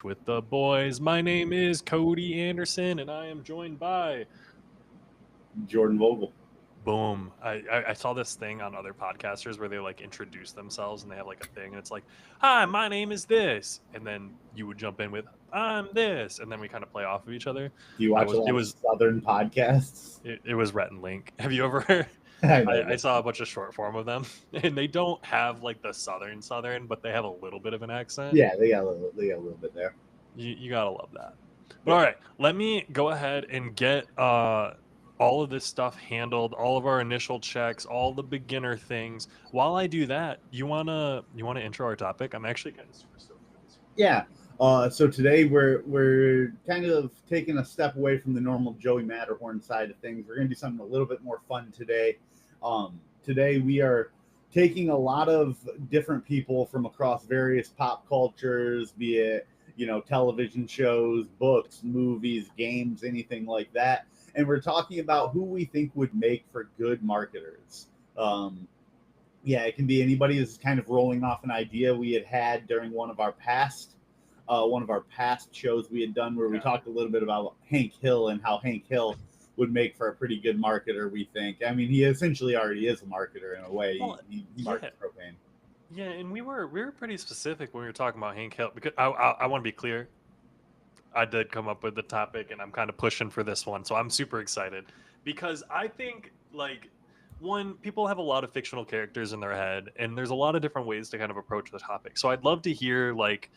with the boys. My name is Cody Anderson, and I am joined by Jordan Vogel. Boom. I saw this thing on other podcasters where they like introduce themselves and they have like a thing, and it's like, "Hi, my name is this," and then you would jump in with, "I'm this," and then we kind of play off of each other. Do you I watch a was it lot of was Southern podcasts? it was Rhett and Link. Have you ever? I know I that. saw a bunch of short form of them, and they don't have like the southern, but they have a little bit of an accent. Yeah, they got a little bit there. You gotta love that. But all Yeah. right, let me go ahead and get all of this stuff handled, all of our initial checks, all the beginner things. While I do that, you wanna intro our topic? I'm actually kind of super stoked for this Yeah. So today we're kind of taking a step away from the normal Joey Matterhorn side of things. We're gonna do something a little bit more fun today. Today we are taking a lot of different people from across various pop cultures, be it television shows, books, movies, games, anything like that, and we're talking about who we think would make for good marketers. Um, yeah, it can be anybody who's kind of rolling off an idea we had during one of our past shows we had done where we one. talked a little bit about Hank Hill and how Hank Hill would make for a pretty good marketer. We think. I mean, he essentially already is a marketer in a way. Well, He yeah, markets propane. yeah, and we were pretty specific when we were talking about Hank Hill because I want to be clear. I did come up with the topic, and I'm kind of pushing for this one, so I'm super excited because I think like one people have a lot of fictional characters in their head, and there's a lot of different ways to kind of approach the topic. So I'd love to hear like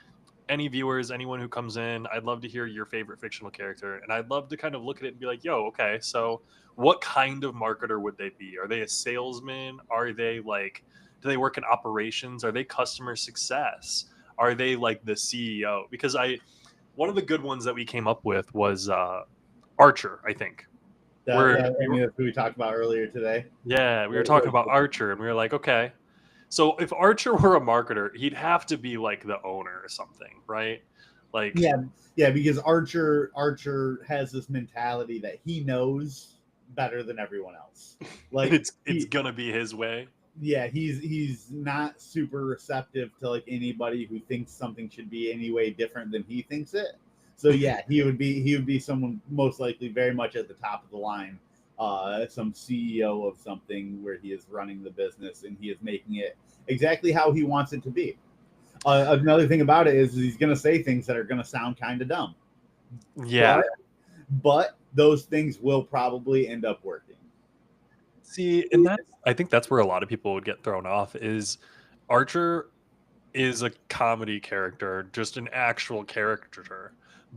any viewers, anyone who comes in, I'd love to hear your favorite fictional character, and I'd love to kind of look at it and be like, "Yo, okay, so what kind of marketer would they be? Are they a salesman? Are they like do they work in operations? Are they customer success? Are they like the CEO?" Because I one of the good ones that we came up with was Archer, I think. Yeah, Where I mean that's what we talked about earlier today. yeah, we were talking about Archer, and we were like, okay, so if Archer were a marketer, he'd have to be like the owner or something, right? Like Yeah, yeah, because Archer has this mentality that he knows better than everyone else. and Like it's gonna be his way. yeah, he's not super receptive to like anybody who thinks something should be any way different than he thinks it. So yeah, he would be someone most likely very much at the top of the line, some CEO of something where he is running the business and he is making it exactly how he wants it to be. Another thing about it is he's going to say things that are going to sound kind of dumb, Yeah. but those things will probably end up working. See, and that's I think that's where a lot of people would get thrown off is Archer is a comedy character, just an actual character.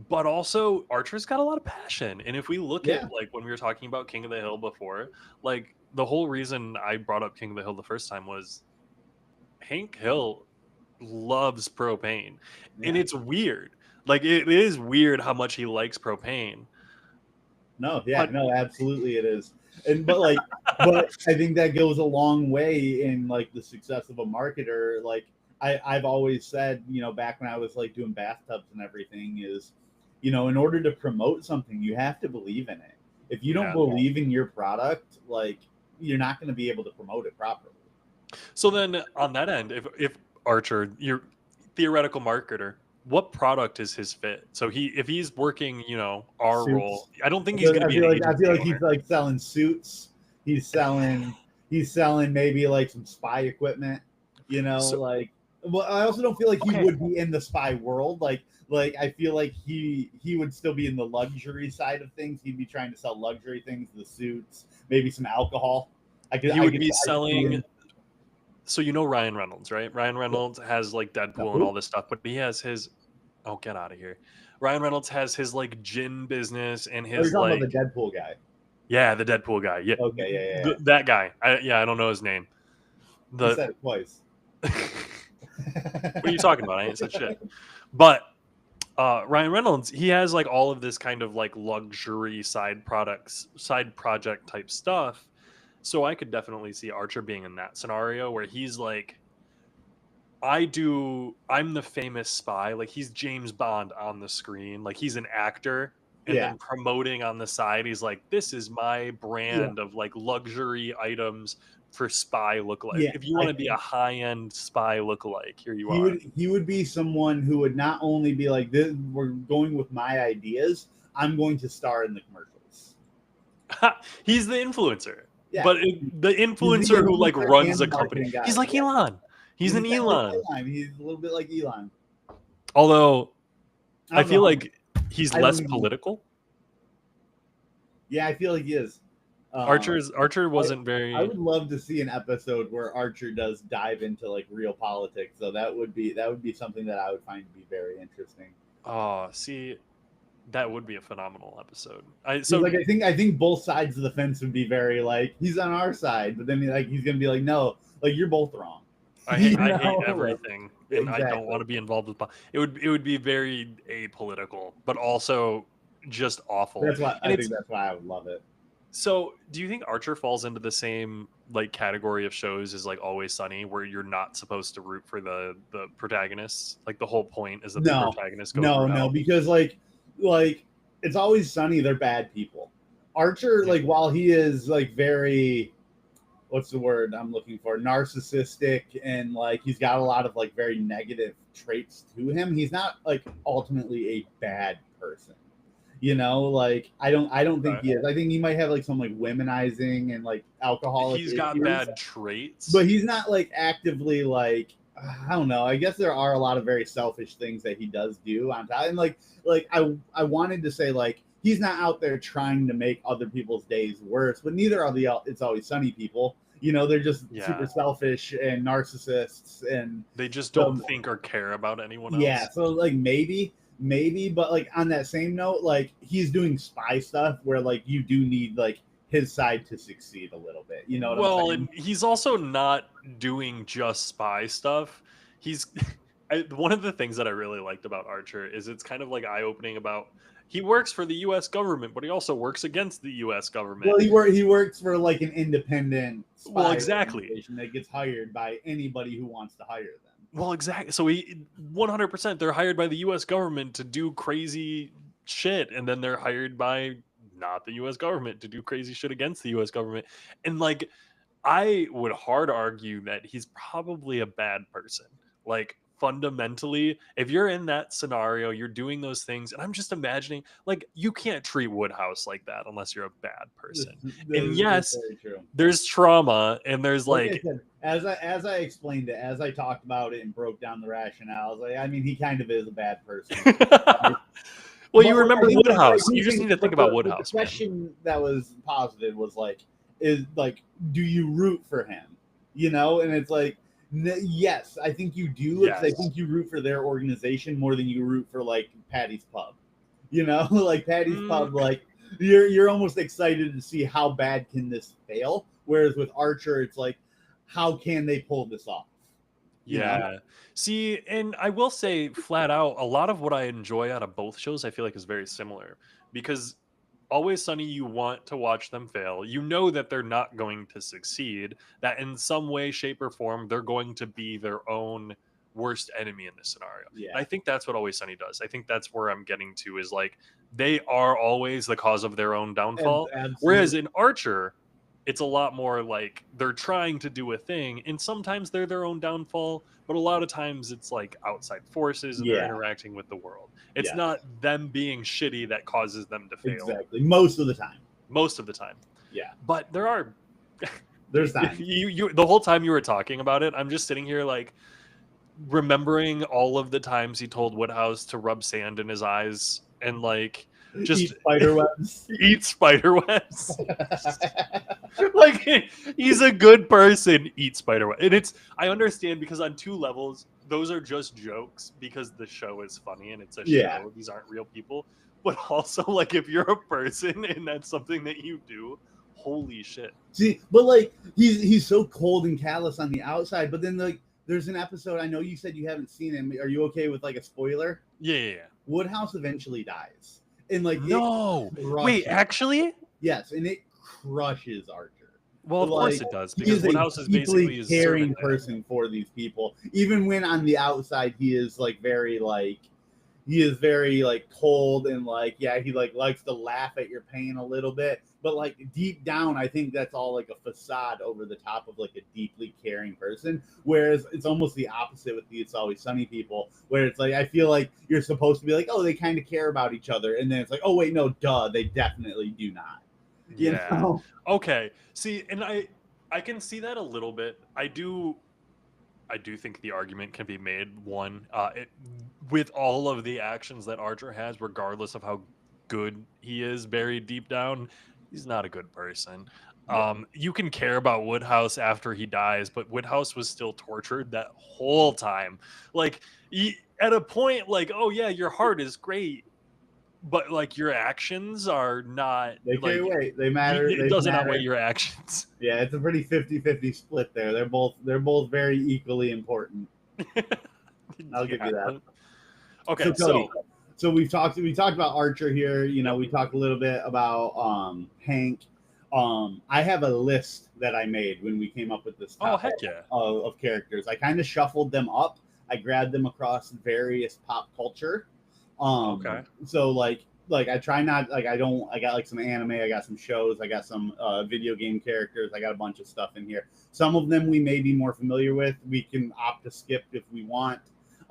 But also Archer's got a lot of passion. And if we look at Yeah, like when we were talking about King of the Hill before, like the whole reason I brought up King of the Hill the first time was Hank Hill loves propane. And yeah. it's weird. Like it is weird how much he likes propane. No, yeah, But no, absolutely it is. And but I think that goes a long way in like the success of a marketer. Like I've always said, back when I was like doing bathtubs and everything is, in order to promote something, you have to believe in it. If you don't yeah. believe in your product, like you're not going to be able to promote it properly. So then on that end, if Archer, your theoretical marketer, what product is his fit? So if he's working, our role, Suits. I don't think I he's feel, going to I be an feel like I feel agency like he's owner. like selling suits. He's selling maybe like some spy equipment. So Like well, I also don't feel like he okay, would be in the spy world. Like I feel like he would still be in the luxury side of things. He'd be trying to sell luxury things, the suits, maybe some alcohol. I could he I would could be I could see selling. him. So Ryan Reynolds, right? Ryan Reynolds has like No, Deadpool and all who? this stuff, but he has his. Oh, get out of here! Ryan Reynolds has his like gin business and Oh, you're his talking about like the Deadpool guy. yeah, the Deadpool guy. Yeah, Okay, yeah, yeah, yeah. that guy. I don't know his name. You The said it twice. what are you talking about? I ain't said shit. But Ryan Reynolds, he has like all of this kind of like luxury side project type stuff. So I could definitely see Archer being in that scenario where he's like, I'm the famous spy. Like he's James Bond on the screen. Like he's an actor. And Yeah, then promoting on the side, he's like, this is my yeah, brand of like luxury items for spy lookalike. Yeah, If you want to be a high-end spy lookalike, here you he are. would be someone who would not only be like, this, we're going with my ideas, I'm going to star in the commercials. He's the influencer. Yeah. But the influencer who like runs a company. Guy. He's like Elon. He's an Elon. Like he's a little bit like Elon. Although I feel like he's less political. Yeah, I feel like he is. Archer wasn't very. I would love to see an episode where Archer does dive into like real politics. So that would be something that I would find to be very interesting. Oh, see, that would be a phenomenal episode. I think both sides of the fence would be very like, he's on our side, but then like he's gonna be like, no, like you're both wrong. I hate everything, and Exactly. I don't want to be involved with. It would be very apolitical, but also just awful. That's why that's why I would love it. So, do you think Archer falls into the same like category of shows as like Always Sunny, where you're not supposed to root for the protagonists? Like the whole point is that the protagonist goes no, because like it's Always Sunny, they're bad people. Archer, like while he is like very, what's the word I'm looking for, narcissistic, and like he's got a lot of like very negative traits to him, he's not like ultimately a bad person. You know, like I don't think he is. I think he might have like some like womenizing and like alcoholic. He's got bad traits, but he's not like actively like, I don't know. I guess there are a lot of very selfish things that he does do on top. And like I wanted to say like he's not out there trying to make other people's days worse, but neither are the It's Always Sunny people. You know, they're just super selfish and narcissists, and they just don't think or care about anyone else. Yeah, so like maybe, but like on that same note, like he's doing spy stuff where like you do need like his side to succeed a little bit. You know what I'm saying? And he's also not doing just spy stuff. He's one of the things that I really liked about Archer is it's kind of like eye-opening about he works for the U.S. government, but he also works against the U.S. government. Well, he works for like an independent spy organization that gets hired by anybody who wants to hire them. Well, exactly. So 100%, they're hired by the U.S. government to do crazy shit, and then they're hired by not the U.S. government to do crazy shit against the U.S. government. And like, I would hard argue that he's probably a bad person. Like, fundamentally, if you're in that scenario, you're doing those things, and I'm just imagining, like, you can't treat Woodhouse like that unless you're a bad person. And yes, there's trauma, and there's like, as I explained it, as I talked about it and broke down the rationales, like, I mean, he kind of is a bad person. Well, you remember Woodhouse. You just need to think about Woodhouse. The question that was posited was like, do you root for him? You know, and it's like, yes, I think you do. Yes. I think you root for their organization more than you root for like Patty's Pub. You know, like Patty's Pub, like you're almost excited to see how bad can this fail. Whereas with Archer, it's like, how can they pull this off? Yeah. You know? See, and I will say flat out, a lot of what I enjoy out of both shows, I feel like is very similar because Always Sunny, you want to watch them fail. You know that they're not going to succeed, that in some way, shape, or form, they're going to be their own worst enemy in this scenario. Yeah. And I think that's what Always Sunny does. I think that's where I'm getting to is like, they are always the cause of their own downfall. Whereas in Archer, it's a lot more like they're trying to do a thing, and sometimes they're their own downfall, but a lot of times it's like outside forces and they're interacting with the world. It's not them being shitty that causes them to fail. Exactly. Most of the time. Yeah. But there's time. you the whole time you were talking about it, I'm just sitting here like remembering all of the times he told Woodhouse to rub sand in his eyes and like just eat spider webs. Like, he's a good person. Eat spider webs. And I understand because on two levels, those are just jokes because the show is funny and it's a show. These aren't real people. But also, like, if you're a person and that's something that you do, holy shit. See, but like he's so cold and callous on the outside, but then like there's an episode, I know you said you haven't seen him. Are you okay with like a spoiler? Yeah. Woodhouse eventually dies. And like wait, actually? Yes, and it crushes Archer. Well, of course it does, because Woodhouse is basically a caring person for these people. Even when on the outside he is like very like he is very like cold and like yeah, he like likes to laugh at your pain a little bit, but like deep down I think that's all like a facade over the top of like a deeply caring person, whereas it's almost the opposite with the It's Always Sunny people, where it's like I feel like you're supposed to be like, oh, they kind of care about each other, and then it's like, oh wait, no, duh, they definitely do not. You Yeah. know? Okay. See, and I can see that a little bit. I do think the argument can be made. One, with all of the actions that Archer has, regardless of how good he is buried deep down, he's not a good person. Yeah. You can care about Woodhouse after he dies, but Woodhouse was still tortured that whole time. Like, at a point, like, oh yeah, your heart is great, but like your actions are not They like carry weight. They matter. it They doesn't outweigh matter. your actions. Yeah, it's a pretty 50-50 split there. They're both very equally important. I'll give you that. Yeah. Okay, So Cody, so so we talked about Archer here. You know, yep. we talked a little bit about Hank. I have a list that I made when we came up with this Oh topic heck yeah. of characters. I kind of shuffled them up. I grabbed them across various pop culture. Okay. So like I try not like I don't I got like some anime, I got some shows, I got some video game characters, I got a bunch of stuff in here. Some of them we may be more familiar with. We can opt to skip if we want.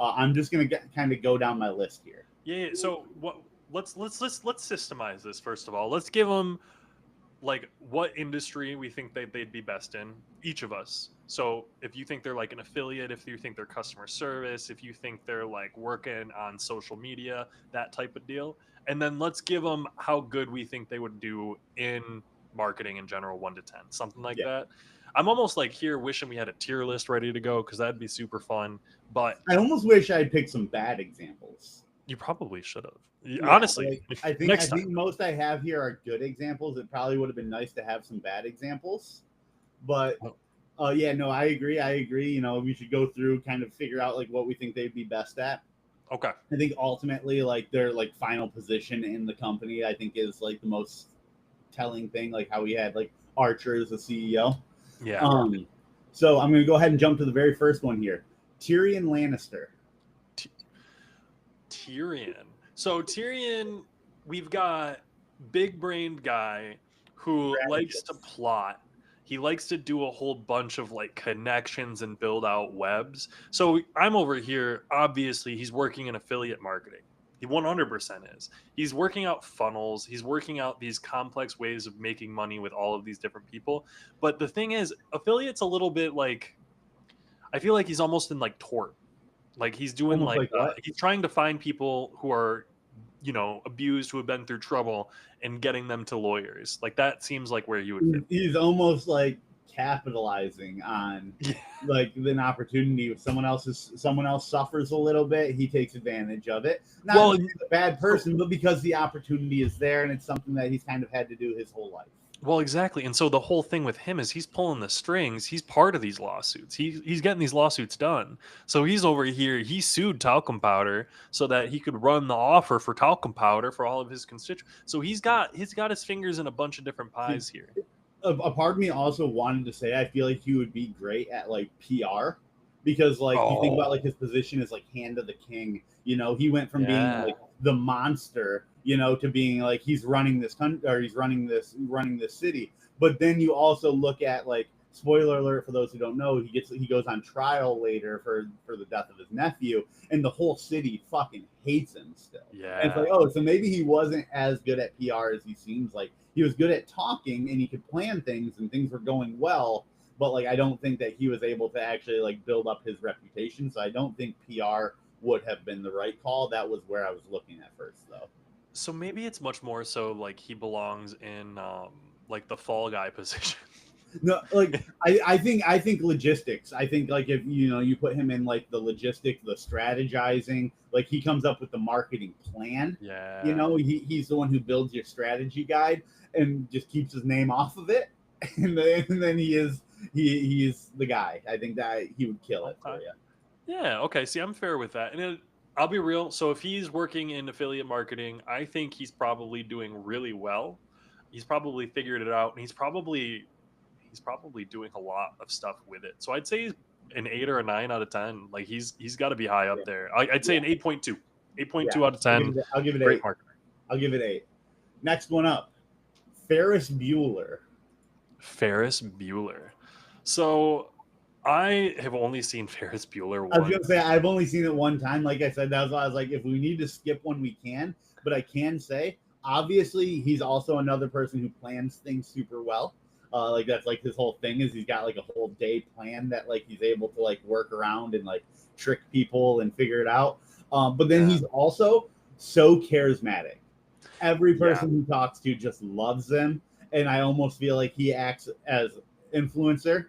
I'm just gonna kind of go down my list here. Yeah. So what? Let's systemize this first of all. Let's give them like what industry we think they'd be best in, each of us. So if you think they're like an affiliate, if you think they're customer service, if you think they're like working on social media, that type of deal, and then let's give them how good we think they would do in marketing in general, 1 to 10, something like Yeah, that. I'm almost like here wishing we had a tier list ready to go because that'd be super fun. But I almost wish I had picked some bad examples. you probably should have. Yeah, Honestly, like I think I next think time. most I have here are good examples. It probably would have been nice to have some bad examples, but yeah, no, I agree. I agree. You know, we should go through, kind of figure out like what we think they'd be best at. Okay. I think ultimately, like their like final position in the company, I think is like the most telling thing. Like how we had like Archer as the CEO. Yeah. So I'm going to go ahead and jump to the very first one here. Tyrion Lannister. Tyrion. So Tyrion, we've got big-brained guy who likes to plot. He likes to do a whole bunch of like connections and build out webs. So I'm over here. Obviously, he's working in affiliate marketing. He 100% is. He's working out funnels. He's working out these complex ways of making money with all of these different people. But the thing is, affiliate's a little bit like I feel like he's almost in like tort. Like he's doing Almost like like what? he's trying to find people who are, abused, who have been through trouble, and getting them to lawyers. Like that seems like where you would fit. He's almost like capitalizing on Yeah. like an opportunity. If someone else suffers a little bit, he takes advantage of it. Not Well, because he's a bad person, but because the opportunity is there and it's something that he's kind of had to do his whole life. well, exactly. And so the whole thing with him is he's pulling the strings. He's part of these lawsuits. He's getting these lawsuits done. So he's over here. He sued talcum powder so that he could run the offer for talcum powder for all of his constituents. So he's got his fingers in a bunch of different See, pies here. a part of me also wanted to say I feel like he would be great at like PR, because like you think about like his position as like hand of the king. You know, he went from being Yeah. like the monster, you know, to being like he's running this country, or he's running this city. But then you also look at like, spoiler alert for those who don't know, he goes on trial later for the death of his nephew, and the whole city fucking hates him still. Yeah. And it's like, oh, so maybe he wasn't as good at PR as he seems. Like he was good at talking and he could plan things and things were going well, but like I don't think that he was able to actually like build up his reputation. So I don't think PR would have been the right call. That was where I was looking at first, though. So maybe it's much more so like he belongs in like the fall guy position. No, like I think logistics. I think like if you put him in like the logistics, the strategizing, like he comes up with the marketing plan. Yeah. He's the one who builds your strategy guide and just keeps his name off of it, and then he is the guy. I think that he would kill it for you. Yeah. Okay. See, I'm fair with that. And I'll be real. So if he's working in affiliate marketing, I think he's probably doing really well. He's probably figured it out, and he's probably doing a lot of stuff with it. So I'd say he's an 8 or a 9 out of 10. Like he's got to be high up there. I'd say an 8.2. 8.2 out of I'll 10. I'll give it Great 8. marketing. I'll give it 8. Next one up, Ferris Bueller. Ferris Bueller. So I have only seen Ferris Bueller I was gonna once. say I've only seen it one time. Like I said, that's why I was like, if we need to skip one, we can. But I can say, obviously, he's also another person who plans things super well. Like that's like his whole thing is he's got like a whole day plan that like he's able to like work around and like trick people and figure it out. But then he's also so charismatic. Every person he talks to just loves him, and I almost feel like he acts as influencer.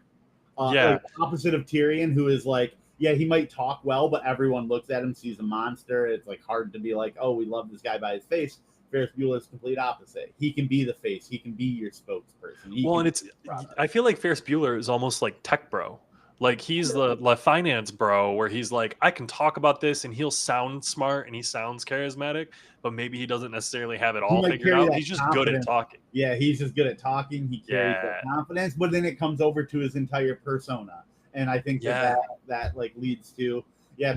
Like opposite of Tyrion, who is like, yeah, he might talk well, but everyone looks at him, sees a monster. It's like hard to be like, oh, we love this guy by his face. Ferris Bueller is complete opposite. He can be the face. He can be your spokesperson. I feel like Ferris Bueller is almost like tech bro. Like he's the finance bro, where he's like, I can talk about this, and he'll sound smart and he sounds charismatic, but maybe he doesn't necessarily have it all figured out. He's just good at talking. Yeah, he's just good at talking. He carries that confidence, but then it comes over to his entire persona, and I think that like leads to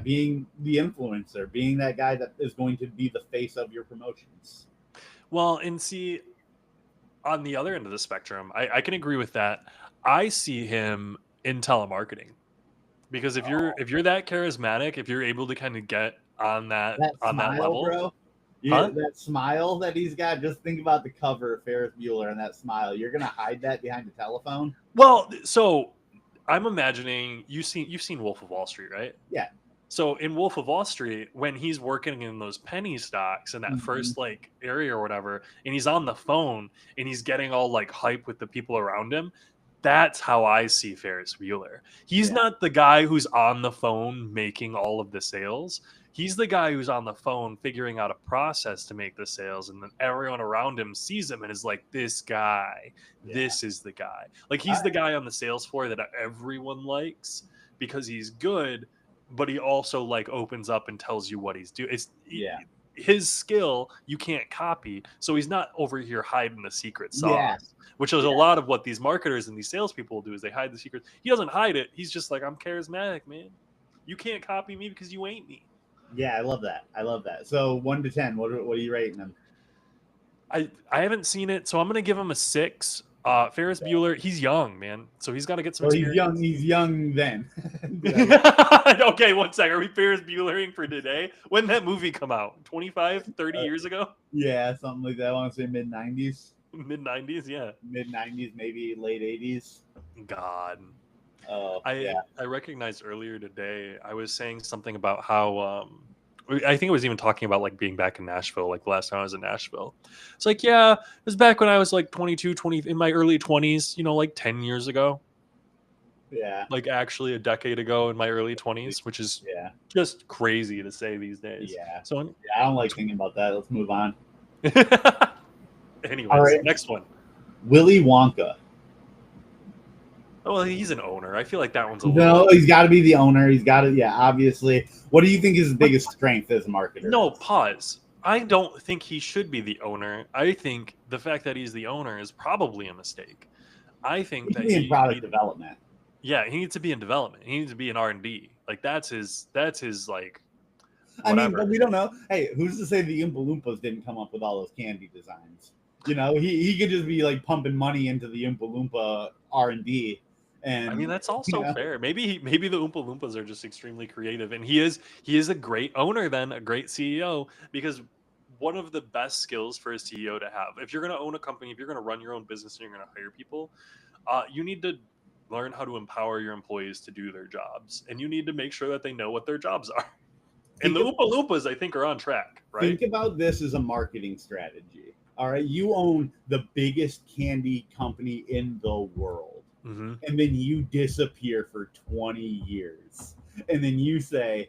being the influencer, being that guy that is going to be the face of your promotions. Well, and see, on the other end of the spectrum, I can agree with that. I see him in telemarketing, because if you're that charismatic, if you're able to kind of get on that level, bro. Yeah, that smile that he's got. Just think about the cover of Ferris Bueller and that smile. You're gonna hide that behind the telephone. Well, so I'm imagining you've seen Wolf of Wall Street, right? Yeah. So in Wolf of Wall Street, when he's working in those penny stocks in that first like area or whatever, and he's on the phone and he's getting all like hype with the people around him, that's how I see Ferris Bueller. He's not the guy who's on the phone making all of the sales. He's the guy who's on the phone figuring out a process to make the sales, and then everyone around him sees him and is like, this guy, this is the guy. Like he's the guy on the sales floor that everyone likes because he's good, but he also like opens up and tells you what he's doing. His skill you can't copy, so he's not over here hiding the secret sauce, which is a lot of what these marketers and these salespeople will do, is they hide the secret. He doesn't hide it. He's just like, I'm charismatic, man. You can't copy me because you ain't me. Yeah, I love that. So 1 to 10, what are you rating him? I haven't seen it, so I'm gonna give him a 6. Ferris Bueller, he's young, man, so he's got to get some experience. He's young then. Okay, 1 second. Are we Ferris Buellering for today? When did that movie come out? 25, 30 years ago? Yeah, something like that. I want to say mid-90s. Mid-90s, yeah. Mid-90s, maybe late 80s. God. Oh, I recognized earlier today, I was saying something about how I think I was even talking about like being back in Nashville, like the last time I was in Nashville. It's like, yeah, it was back when I was like 22, 20, in my early 20s, like 10 years ago. Yeah. Like actually a decade ago in my early 20s, which is just crazy to say these days. Yeah. So I don't like thinking about that. Let's move on. Anyways, next one. Willy Wonka. Oh, well, he's an owner. I feel like that one's a little... No, he's got to be the owner. He's got to, obviously. What do you think is his biggest strength as a marketer? No, pause. I don't think he should be the owner. I think the fact that he's the owner is probably a mistake. I think that he's in product development. Yeah, he needs to be in development. He needs to be in R&D. Like that's his like. Whatever. I mean, but we don't know. Hey, who's to say the Oompa Loompas didn't come up with all those candy designs? He could just be like pumping money into the Oompa Loompa R&D. And I mean that's also fair. Maybe the Oompa Loompas are just extremely creative, and he is a great owner, then a great CEO, because one of the best skills for a CEO to have, if you're going to own a company, if you're going to run your own business and you're going to hire people, you need to learn how to empower your employees to do their jobs, and you need to make sure that they know what their jobs are. And the Oompa Loompas, I think, are on track, right? Think about this as a marketing strategy. All right, you own the biggest candy company in the world. Mm-hmm. And then you disappear for 20 years. And then you say,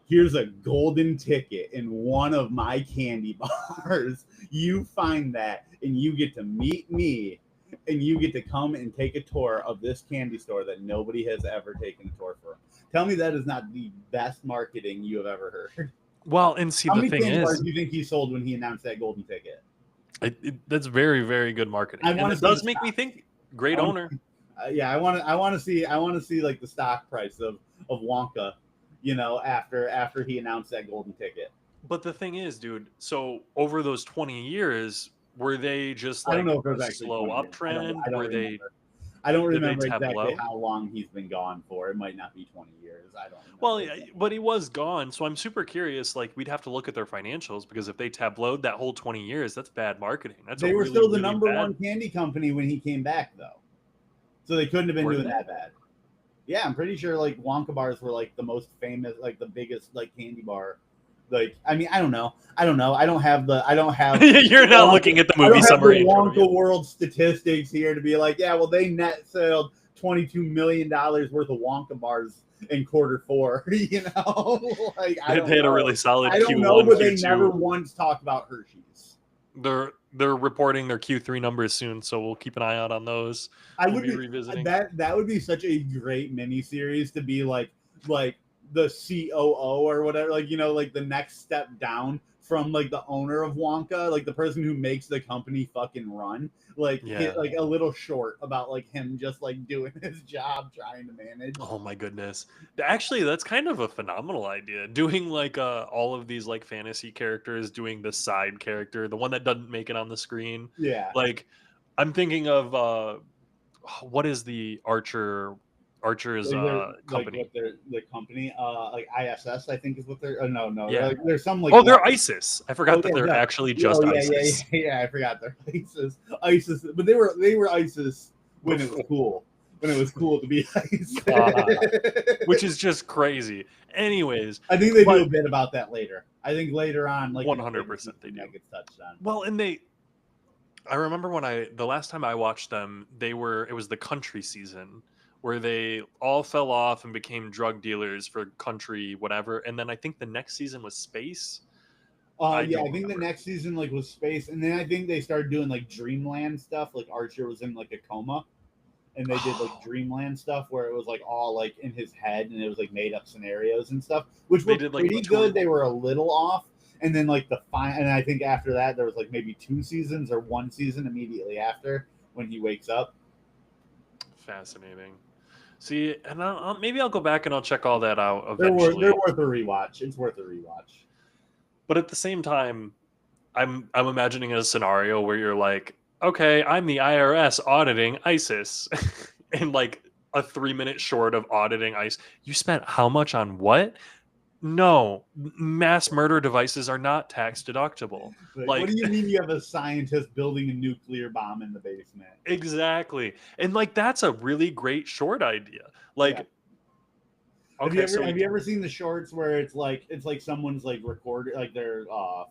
here's a golden ticket in one of my candy bars. You find that and you get to meet me and you get to come and take a tour of this candy store that nobody has ever taken a tour for. Tell me that is not the best marketing you have ever heard. Well, and see, the thing is, do you think he sold when he announced that golden ticket? That's very, very good marketing. And it does make me think, great owner. I want to see like the stock price of Wonka, after he announced that golden ticket. But the thing is, dude, so over those 20 years, were they just I don't like know if it a was actually slow 20 years. uptrend? I don't Were they, remember. I don't did they remember exactly tableau? how long he's been gone for. It might not be 20 years. I don't Well, remember yeah, exactly. but he was gone, so I'm super curious. Like, we'd have to look at their financials because if they tabloed that whole 20 years, that's bad marketing. That's a They were really, still the really number one bad. candy company when he came back, though. So they couldn't have been Were doing they? that bad. Yeah, I'm pretty sure like Wonka bars were like the most famous, like the biggest like candy bar. Like, I mean, I don't know. I don't know. I don't have You're not Wonka, looking at the I movie don't have the summary in front of you. Wonka world statistics here to be like, yeah, well, they net sold $22 million worth of Wonka bars in quarter 4. You know, like I They don't had a really know. solid I don't know, Q1, but they never Q2. once talked about Hershey's. They're reporting their Q3 numbers soon, so we'll keep an eye out on those. I We'll would be be revisiting. that would be such a great miniseries to be like the COO or whatever, like like the next step down from like the owner of Wonka, like the person who makes the company fucking run. Like Yeah. like a little short about like him just like doing his job trying to manage. Oh my goodness. Actually, that's kind of a phenomenal idea. Doing like all of these like fantasy characters doing the side character, the one that doesn't make it on the screen. Yeah. Like I'm thinking of what is the Archer's Like company? what their the company like ISS I think is what they're no Yeah. like there's some like Oh, they're letter. ISIS. I Oh forgot that yeah, they're yeah. actually Oh just yeah, yeah, ISIS. yeah, yeah. I forgot their ISIS, but they were ISIS when it was Before cool. When it was cool to be ISIS. which is just crazy. Anyways, I think they do but a bit about that later. I think later on, like in a later 100% they season, do. that gets touched on. Well, and I remember when the last time I watched them, it was the country season where they all fell off and became drug dealers for country whatever, and then I think the next season was space. I Yeah, don't I think the remember. next season like was space, and then I think they started doing like Dreamland stuff. Like Archer was in like a coma, and they did like Oh, Dreamland stuff where it was like all like in his head and it was like made up scenarios and stuff, which they were did like the pretty tour. good. They were a little off. And then like the fine, and I think after that there was like maybe 2 seasons or 1 season immediately after when he wakes up. Fascinating. See, and maybe I'll go back and I'll check all that out They're eventually. worth a rewatch. It's worth a rewatch. But at the same time, I'm imagining a scenario where you're like, okay, I'm the IRS auditing ISIS, and like a 3 minute short of auditing ICE. You spent how much on what? No, mass murder devices are not tax deductible. Like, what do Like you mean you have a scientist building a nuclear bomb in the basement? exactly, and like that's a really great short idea. Yeah. Like okay, so Have you ever seen the shorts where it's like someone's like record like their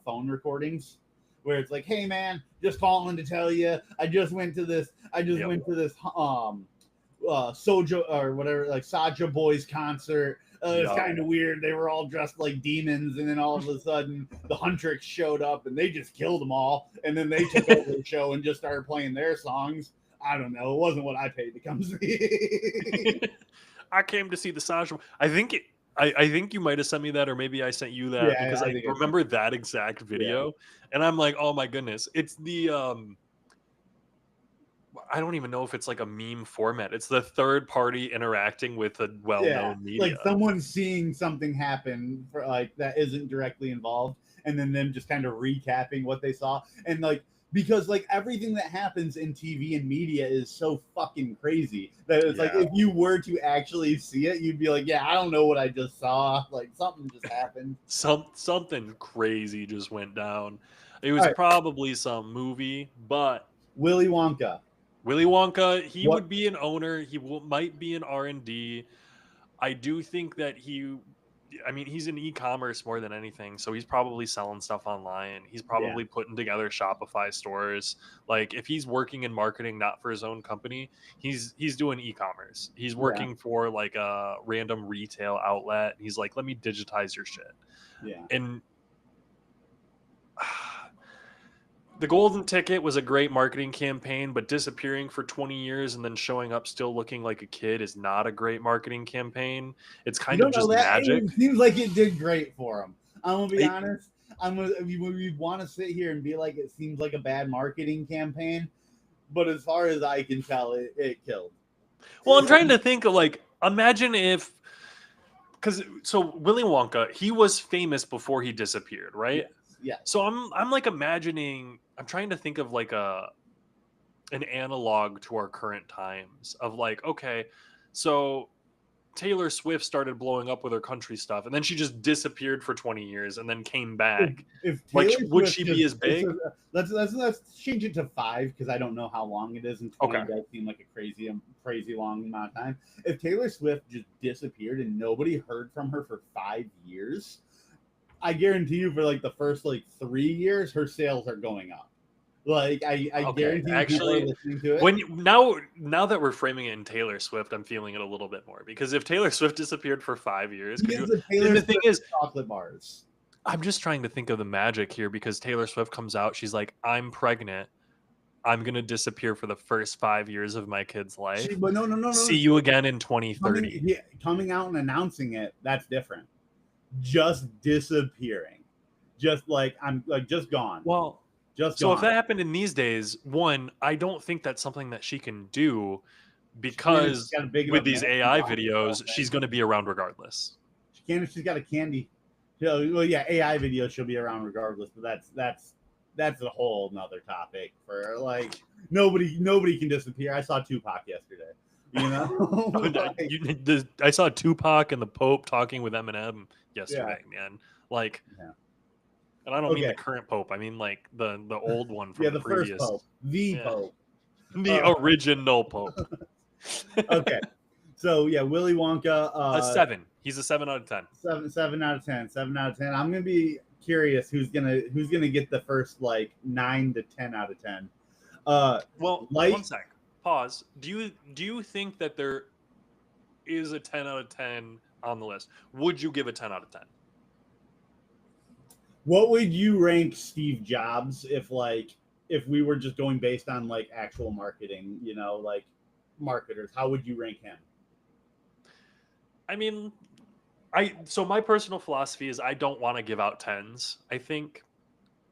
phone recordings where it's like, hey man, just calling to tell you I just yep, went to this Soja or whatever like Saja Boys concert. It's yep. kind of weird. They were all dressed like demons, and then all of a sudden the Huntrix showed up and they just killed them all. And then they took over the show and just started playing their songs. I don't know. It wasn't what I paid to come see. I came to see the Sasha. I think you might have sent me that, or maybe I sent you that Yeah, because I I think I sent remember that exact yeah. video, and I'm like, oh my goodness, it's the I don't even know if it's like a meme format. It's the third party interacting with a well Yeah, known like media. someone seeing something happen for like that isn't directly involved, and then them just kind of recapping what they saw, and like because like everything that happens in TV and media is so fucking crazy that it's like Yeah, if you were to actually see it, you'd be like, yeah, I don't know what I just saw, like something just happened. something crazy just went down. It All was right, probably some movie, but Willy Wonka. Willy Wonka, he What? would be an owner. Might be an R&D. I do think that I mean, he's in e-commerce more than anything, so he's probably selling stuff online. He's Yeah, probably putting together Shopify stores. Like if he's working in marketing not for his own company, he's doing e-commerce. He's yeah, working for like a random retail outlet. He's like, "Let me digitize your shit." yeah. And the golden ticket was a great marketing campaign, but disappearing for 20 years and then showing up still looking like a kid is not a great marketing campaign. It's You kind of don't know just that. magic. It seems like it did great for him. I'm gonna be It, honest. We want to sit here and be like it seems like a bad marketing campaign, but as far as I can tell, it killed. well, I'm trying to think of like, imagine if because so Willy Wonka, he was famous before he disappeared, right? Yes. So I'm like imagining, I'm trying to think of like an analog to our current times of like, okay, so Taylor Swift started blowing up with her country stuff, and then she just disappeared for 20 years and then came back. If Like, Taylor would Swift she be just as big? let's change it to 5 because I don't know how long it is, and 20 Okay. does seem like a crazy long amount of time. If Taylor Swift just disappeared and nobody heard from her for 5 years, I guarantee you for like the first like 3 years, her sales are going up. Like I Okay. guarantee you people are Actually, listening to it. when now that we're framing it in Taylor Swift, I'm feeling it a little bit more because if Taylor Swift disappeared for 5 years, He could is you? the And Taylor the thing Swift is, chocolate bars. I'm just trying to think of the magic here because Taylor Swift comes out, she's like, I'm pregnant. I'm gonna disappear for the first 5 years of my kid's life. But no. See you again in 2030. Coming out and announcing it, that's different. Just disappearing, just like I'm like just gone, Well, just so if gone. that happened in these days, one, I don't think that's something that she can do She can if she's because got a big with enough these mansion AI behind her, videos, she's going to be around regardless. She can if she's got a candy. Well, yeah, AI videos she'll be around regardless, but that's a whole nother topic for like nobody can disappear. I saw Tupac yesterday. You know, like, I saw Tupac and the Pope talking with Eminem yesterday, man. Like, yeah. and I don't mean the Okay. current Pope. I mean like the old one from Yeah, the the first previous. Pope, Pope. The original Pope. Okay, so yeah, Willy Wonka. A 7. He's a 7 out of 10. 7 out of 10. 7 out of 10. I'm gonna be curious who's gonna get the first like 9 to 10 out of 10. Well, Light. one sec. Pause. Do you think that there is a 10 out of 10 on the list? Would you give a 10 out of 10? What would you rank Steve Jobs if we were just going based on like actual marketing, like marketers? How would you rank him? I mean, so my personal philosophy is I don't want to give out 10s.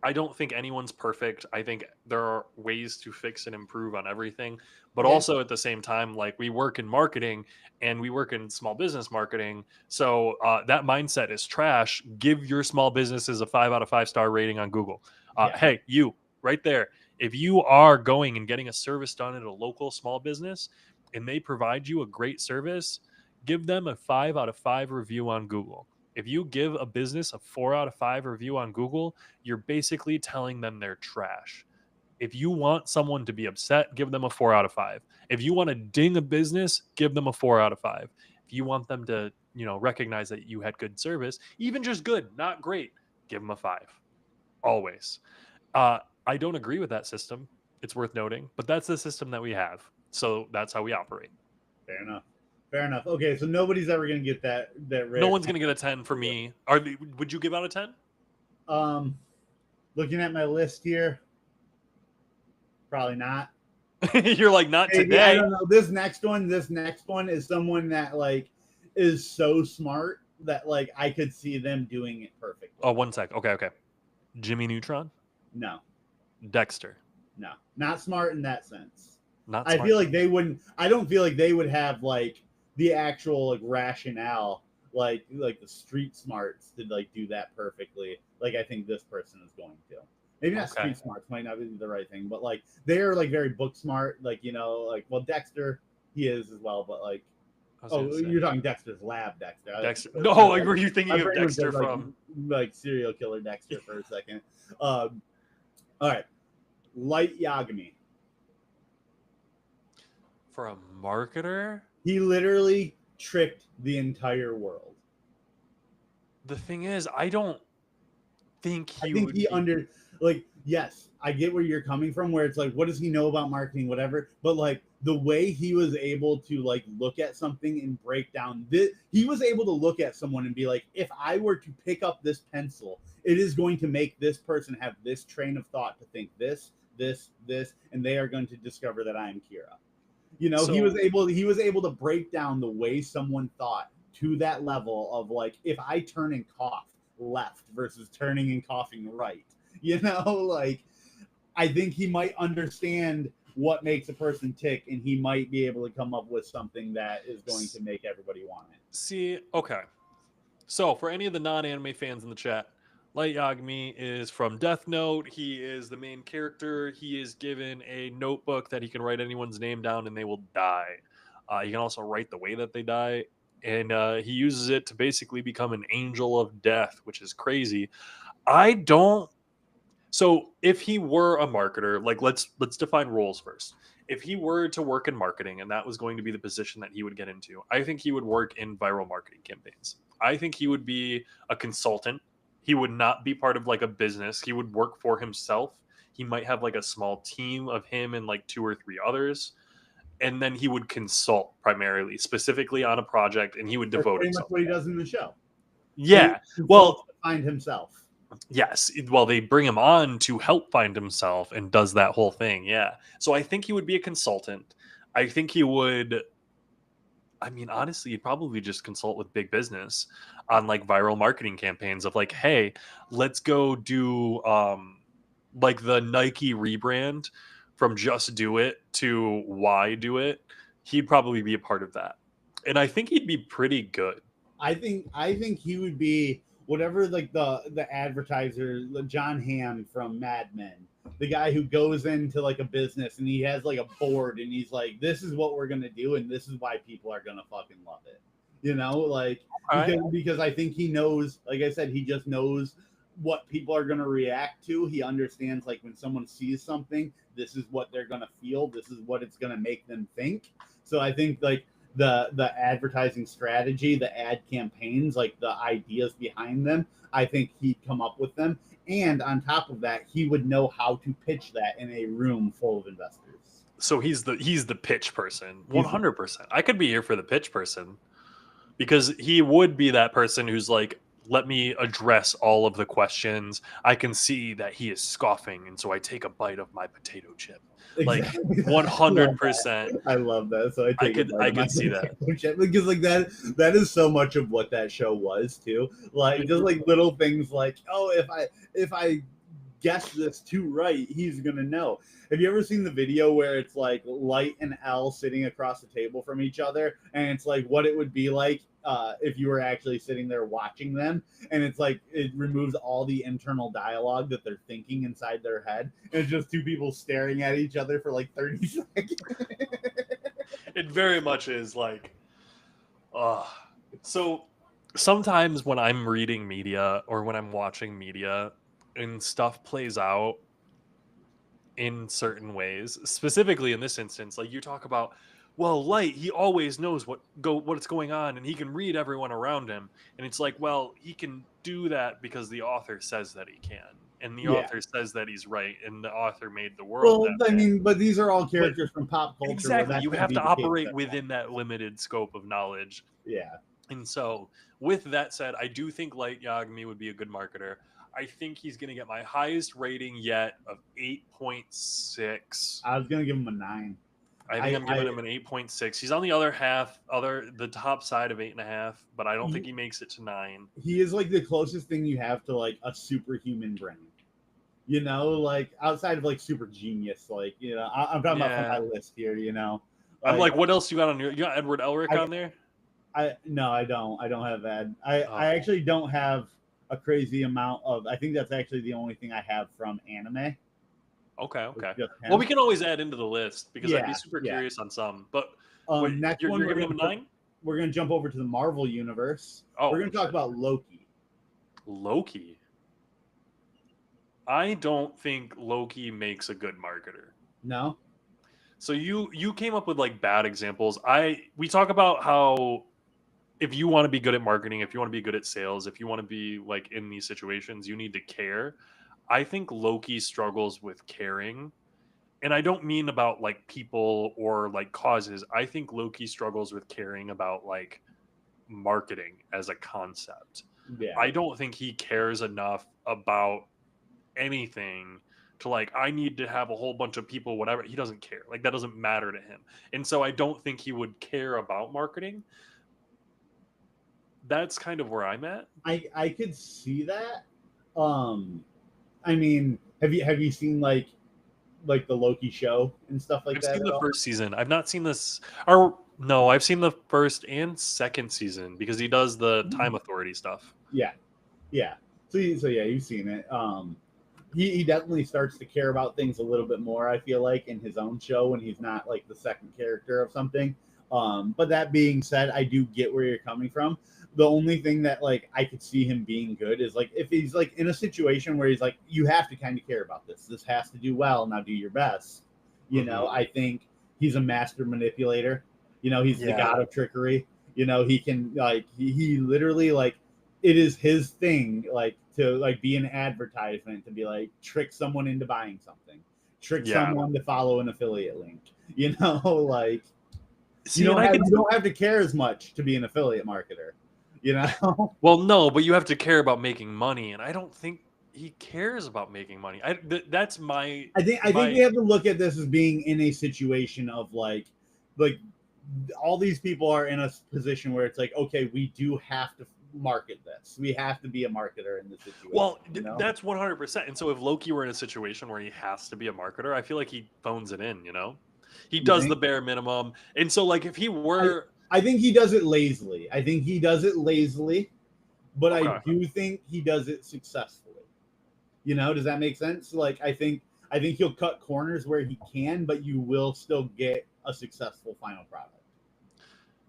I don't think anyone's perfect. I think there are ways to fix and improve on everything. But Yeah. also at the same time, like we work in marketing and we work in small business marketing. So that mindset is trash. Give your small businesses a 5 out of 5 star rating on Google. Yeah. Hey, you right there. If you are going and getting a service done at a local small business and they provide you a great service, give them a 5 out of 5 review on Google. If you give a business a 4 out of 5 review on Google, you're basically telling them they're trash. If you want someone to be upset, give them a 4 out of 5. If you want to ding a business, give them a 4 out of 5. If you want them to, recognize that you had good service, even just good, not great, give them a 5. Always. I don't agree with that system. It's worth noting, but that's the system that we have. So that's how we operate. Fair enough. Okay, so nobody's ever gonna get that rare. No one's gonna get a 10 for me. Would you give out a 10? Looking at my list here, probably not. You're like, not Maybe, today. I don't know. This next one is someone that like is so smart that like I could see them doing it perfectly. Oh, one sec. Okay. Jimmy Neutron? No. Dexter? No. Not smart in that sense. Not I smart. feel like they wouldn't. I don't feel like they would have like the actual like rationale, like the street smarts to like do that perfectly. Like I think this person is going to. Maybe not street smarts might not be the right thing, but like they are like very book smart. Like well Dexter he is as well, but like you're talking Dexter's Lab, Dexter. Dexter. No, were you thinking of Dexter just, from like serial killer Dexter for a second? All right, Light Yagami. For a marketer? He literally tricked the entire world. The thing is, I don't think yes, I get where you're coming from, where it's like, what does he know about marketing, whatever, but like the way he was able to like look at something and break down this, he was able to look at someone and be like, if I were to pick up this pencil, it is going to make this person have this train of thought to think this, and they are going to discover that I am Kira. He was able to break down the way someone thought to that level of like, if I turn and cough left versus turning and coughing right, like I think he might understand what makes a person tick, and he might be able to come up with something that is going to make everybody want it. See, okay. So, for any of the non-anime fans in the chat, Light Yagami is from Death Note. He is the main character. He is given a notebook that he can write anyone's name down and they will die. He can also write the way that they die, and he uses it to basically become an angel of death, which is crazy. I don't. So, if he were a marketer, like let's define roles first. If he were to work in marketing and that was going to be the position that he would get into, I think he would work in viral marketing campaigns. I think he would be a consultant. He would not be part of like a business. He would work for himself. He might have like a small team of him and like two or three others. And then he would consult primarily, specifically on a project, and he would That's devote pretty much himself what he to that. does in the show. Yeah. He consults Well, to find himself. yes. Well, they bring him on to help find himself and does that whole thing. Yeah. So I think he would be a consultant. I think he would. I mean, honestly, you'd probably just consult with big business on like viral marketing campaigns of like, hey, let's go do like the Nike rebrand from Just Do It to Why Do It. He'd probably be a part of that. And I think he'd be pretty good. I think he would be whatever, like the advertiser, John Hamm from Mad Men, the guy who goes into like a business and he has like a board and he's like, this is what we're gonna do and this is why people are gonna fucking love it. Like All right. because I think he knows, like I said, he just knows what people are gonna react to. He understands like when someone sees something, this is what they're gonna feel, this is what it's gonna make them think. So I think like the advertising strategy, the ad campaigns, like the ideas behind them, I think he'd come up with them. And on top of that, he would know how to pitch that in a room full of investors. So he's the pitch person. He's the 100%. I could be here for the pitch person because he would be that person who's like, let me address all of the questions. I can see that he is scoffing, and so I take a bite of my potato chip. Like exactly. 100%. I love that. So I take it. I could see that. Because like that is so much of what that show was too. Like just like little things like, oh, if I guess this too right, he's gonna know. Have you ever seen the video where it's like Light and L sitting across the table from each other, and it's like what it would be like if you were actually sitting there watching them, and it's like it removes all the internal dialogue that they're thinking inside their head, and it's just two people staring at each other for like 30 seconds. It very much is like, so sometimes when I'm reading media or when I'm watching media and stuff plays out in certain ways, specifically in this instance, like you talk about, well, Light, he always knows what's going on and he can read everyone around him. And it's like, well, he can do that because the author says that he can. And the Yeah. author says that he's right, and the author made the world Well, that I way. mean, but these are all But characters from pop culture. exactly, you Where have to that's operate within that limited scope of knowledge. Yeah. And so, with that said, I do think Light Yagami would be a good marketer. I think he's going to get my highest rating yet of 8.6. I was gonna give him a 9. I think I'm giving him an 8.6. He's on the the top side of 8.5, but I don't think he makes it to 9. He is like the closest thing you have to like a superhuman brain. Like outside of like super genius, like I'm talking about from my list here. I'm like, what else you got on you got Edward Elric on there? No, I don't. I don't have that. I actually don't have a crazy amount of. I think that's actually the only thing I have from anime. Okay. Well, we can always add into the list because I'd be super curious on some. But next you're one, giving him a 9? We're gonna jump over to the Marvel universe. Oh, we're gonna talk about Loki. Loki. I don't think Loki makes a good marketer. No. So you came up with like bad examples. We talk about how if you want to be good at marketing, if you want to be good at sales, if you want to be like in these situations, you need to care. I think Loki struggles with caring. And I don't mean about like people or like causes. I think Loki struggles with caring about like marketing as a concept. Yeah. I don't think he cares enough about anything to like, I need to have a whole bunch of people, whatever. He doesn't care. Like that doesn't matter to him. And so I don't think he would care about marketing. That's kind of where I'm at. I could see that. I mean, have you seen like the Loki show and stuff like I've that? seen the first season. I've not seen this. Are No, I've seen the first and second season because he does the Time Authority stuff. Yeah, yeah. So yeah, you've seen it. He definitely starts to care about things a little bit more. I feel like in his own show when he's not like the second character of something. But that being said, I do get where you're coming from. The only thing that like I could see him being good is like if he's like in a situation where he's like, you have to kind of care about this. This has to do well. Now do your best. You know, I think he's a master manipulator. You know, he's the god of trickery. You know, he can like he literally like it is his thing like to like be an advertisement to be like trick someone into buying something, trick someone to follow an affiliate link. You know, like See, you don't have to care as much to be an affiliate marketer. You know, well, no, but you have to care about making money, and I don't think he cares about making money. That's my. I think we have to look at this as being in a situation of like all these people are in a position where it's like, okay, we do have to market this. We have to be a marketer in this situation. Well, that's 100%. And so if Loki were in a situation where he has to be a marketer, I feel like he phones it in, you know? He does the bare minimum. And so like if he were I think he does it lazily. But I do think he does it successfully. You know, does that make sense? Like I think he'll cut corners where he can, but you will still get a successful final product.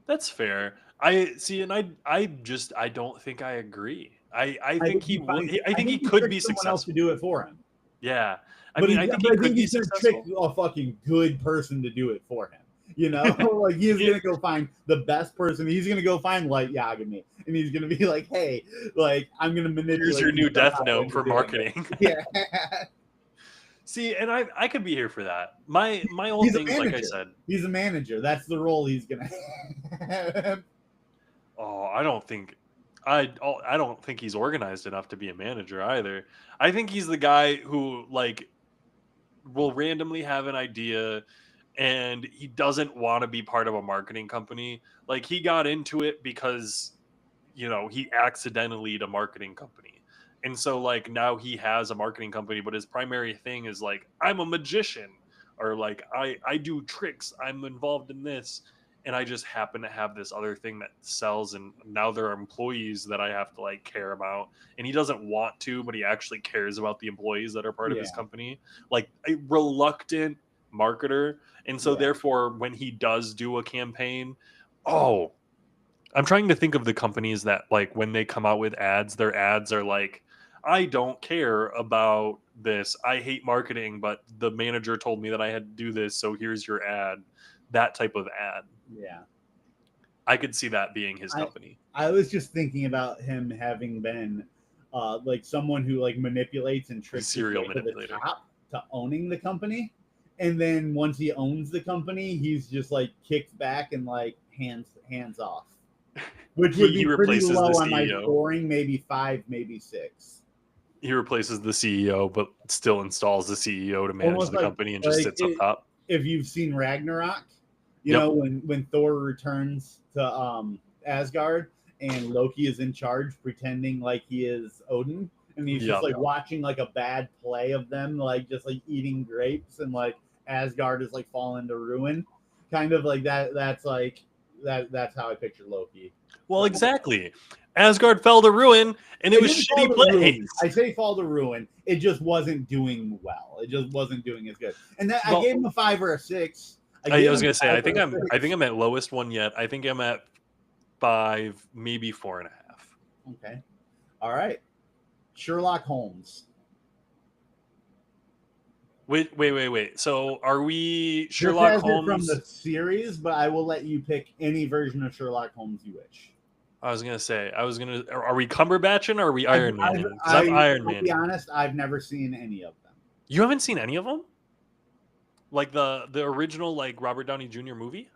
That's fair. I see, and I don't think I agree. I think he could be successful. Else to do it for him. Yeah, I think he could be successful. Trick a fucking good person to do it for him. You know, like he's gonna go find the best person. He's gonna go find Light Yagami, and he's gonna be like, "Hey, like I'm gonna manipulate." Here's your new Death Note for marketing. Yeah. See, and I could be here for that. My whole thing, like I said, he's a manager. That's the role he's gonna have. Oh, I don't think he's organized enough to be a manager either. I think he's the guy who like will randomly have an idea and he doesn't want to be part of a marketing company. Like he got into it because he accidentally did a marketing company. And so like now he has a marketing company, but his primary thing is like I'm a magician or like I do tricks. I'm involved in this and I just happen to have this other thing that sells and now there are employees that I have to like care about. And he doesn't want to, but he actually cares about the employees that are part of his company. Like a reluctant marketer. And so therefore when he does do a campaign, I'm trying to think of the companies that like when they come out with ads, their ads are like, I don't care about this. I hate marketing, but the manager told me that I had to do this. So here's your ad. That type of ad. Yeah. I could see that being his company. I was just thinking about him having been like someone who like manipulates and tricks serial manipulator to the top to owning the company. And then once he owns the company, he's just like kicked back and like hands off. Which would be pretty low on my scoring, maybe 5, maybe 6. He replaces the CEO, but still installs the CEO to manage the company and just sits up top. If you've seen Ragnarok, you know, when Thor returns to Asgard and Loki is in charge pretending like he is Odin, and he's just like watching like a bad play of them, like just like eating grapes and like Asgard is like falling to ruin. Kind of like that. That's like that's how I picture Loki. Well, exactly. Asgard fell to ruin, and it was shitty plays. I say fall to ruin. It just wasn't doing well. It just wasn't doing as good. And that I gave him a 5 or a 6. I was gonna say I think I'm at lowest one yet. I think I'm at 5, maybe 4.5. Okay. All right. Sherlock Holmes. Wait. So are we Sherlock Holmes from the series? But I will let you pick any version of Sherlock Holmes you wish. Are we Cumberbatching or are we Iron Man? I'm Iron Man. To be honest, I've never seen any of them. You haven't seen any of them? Like the original like Robert Downey Jr. movie?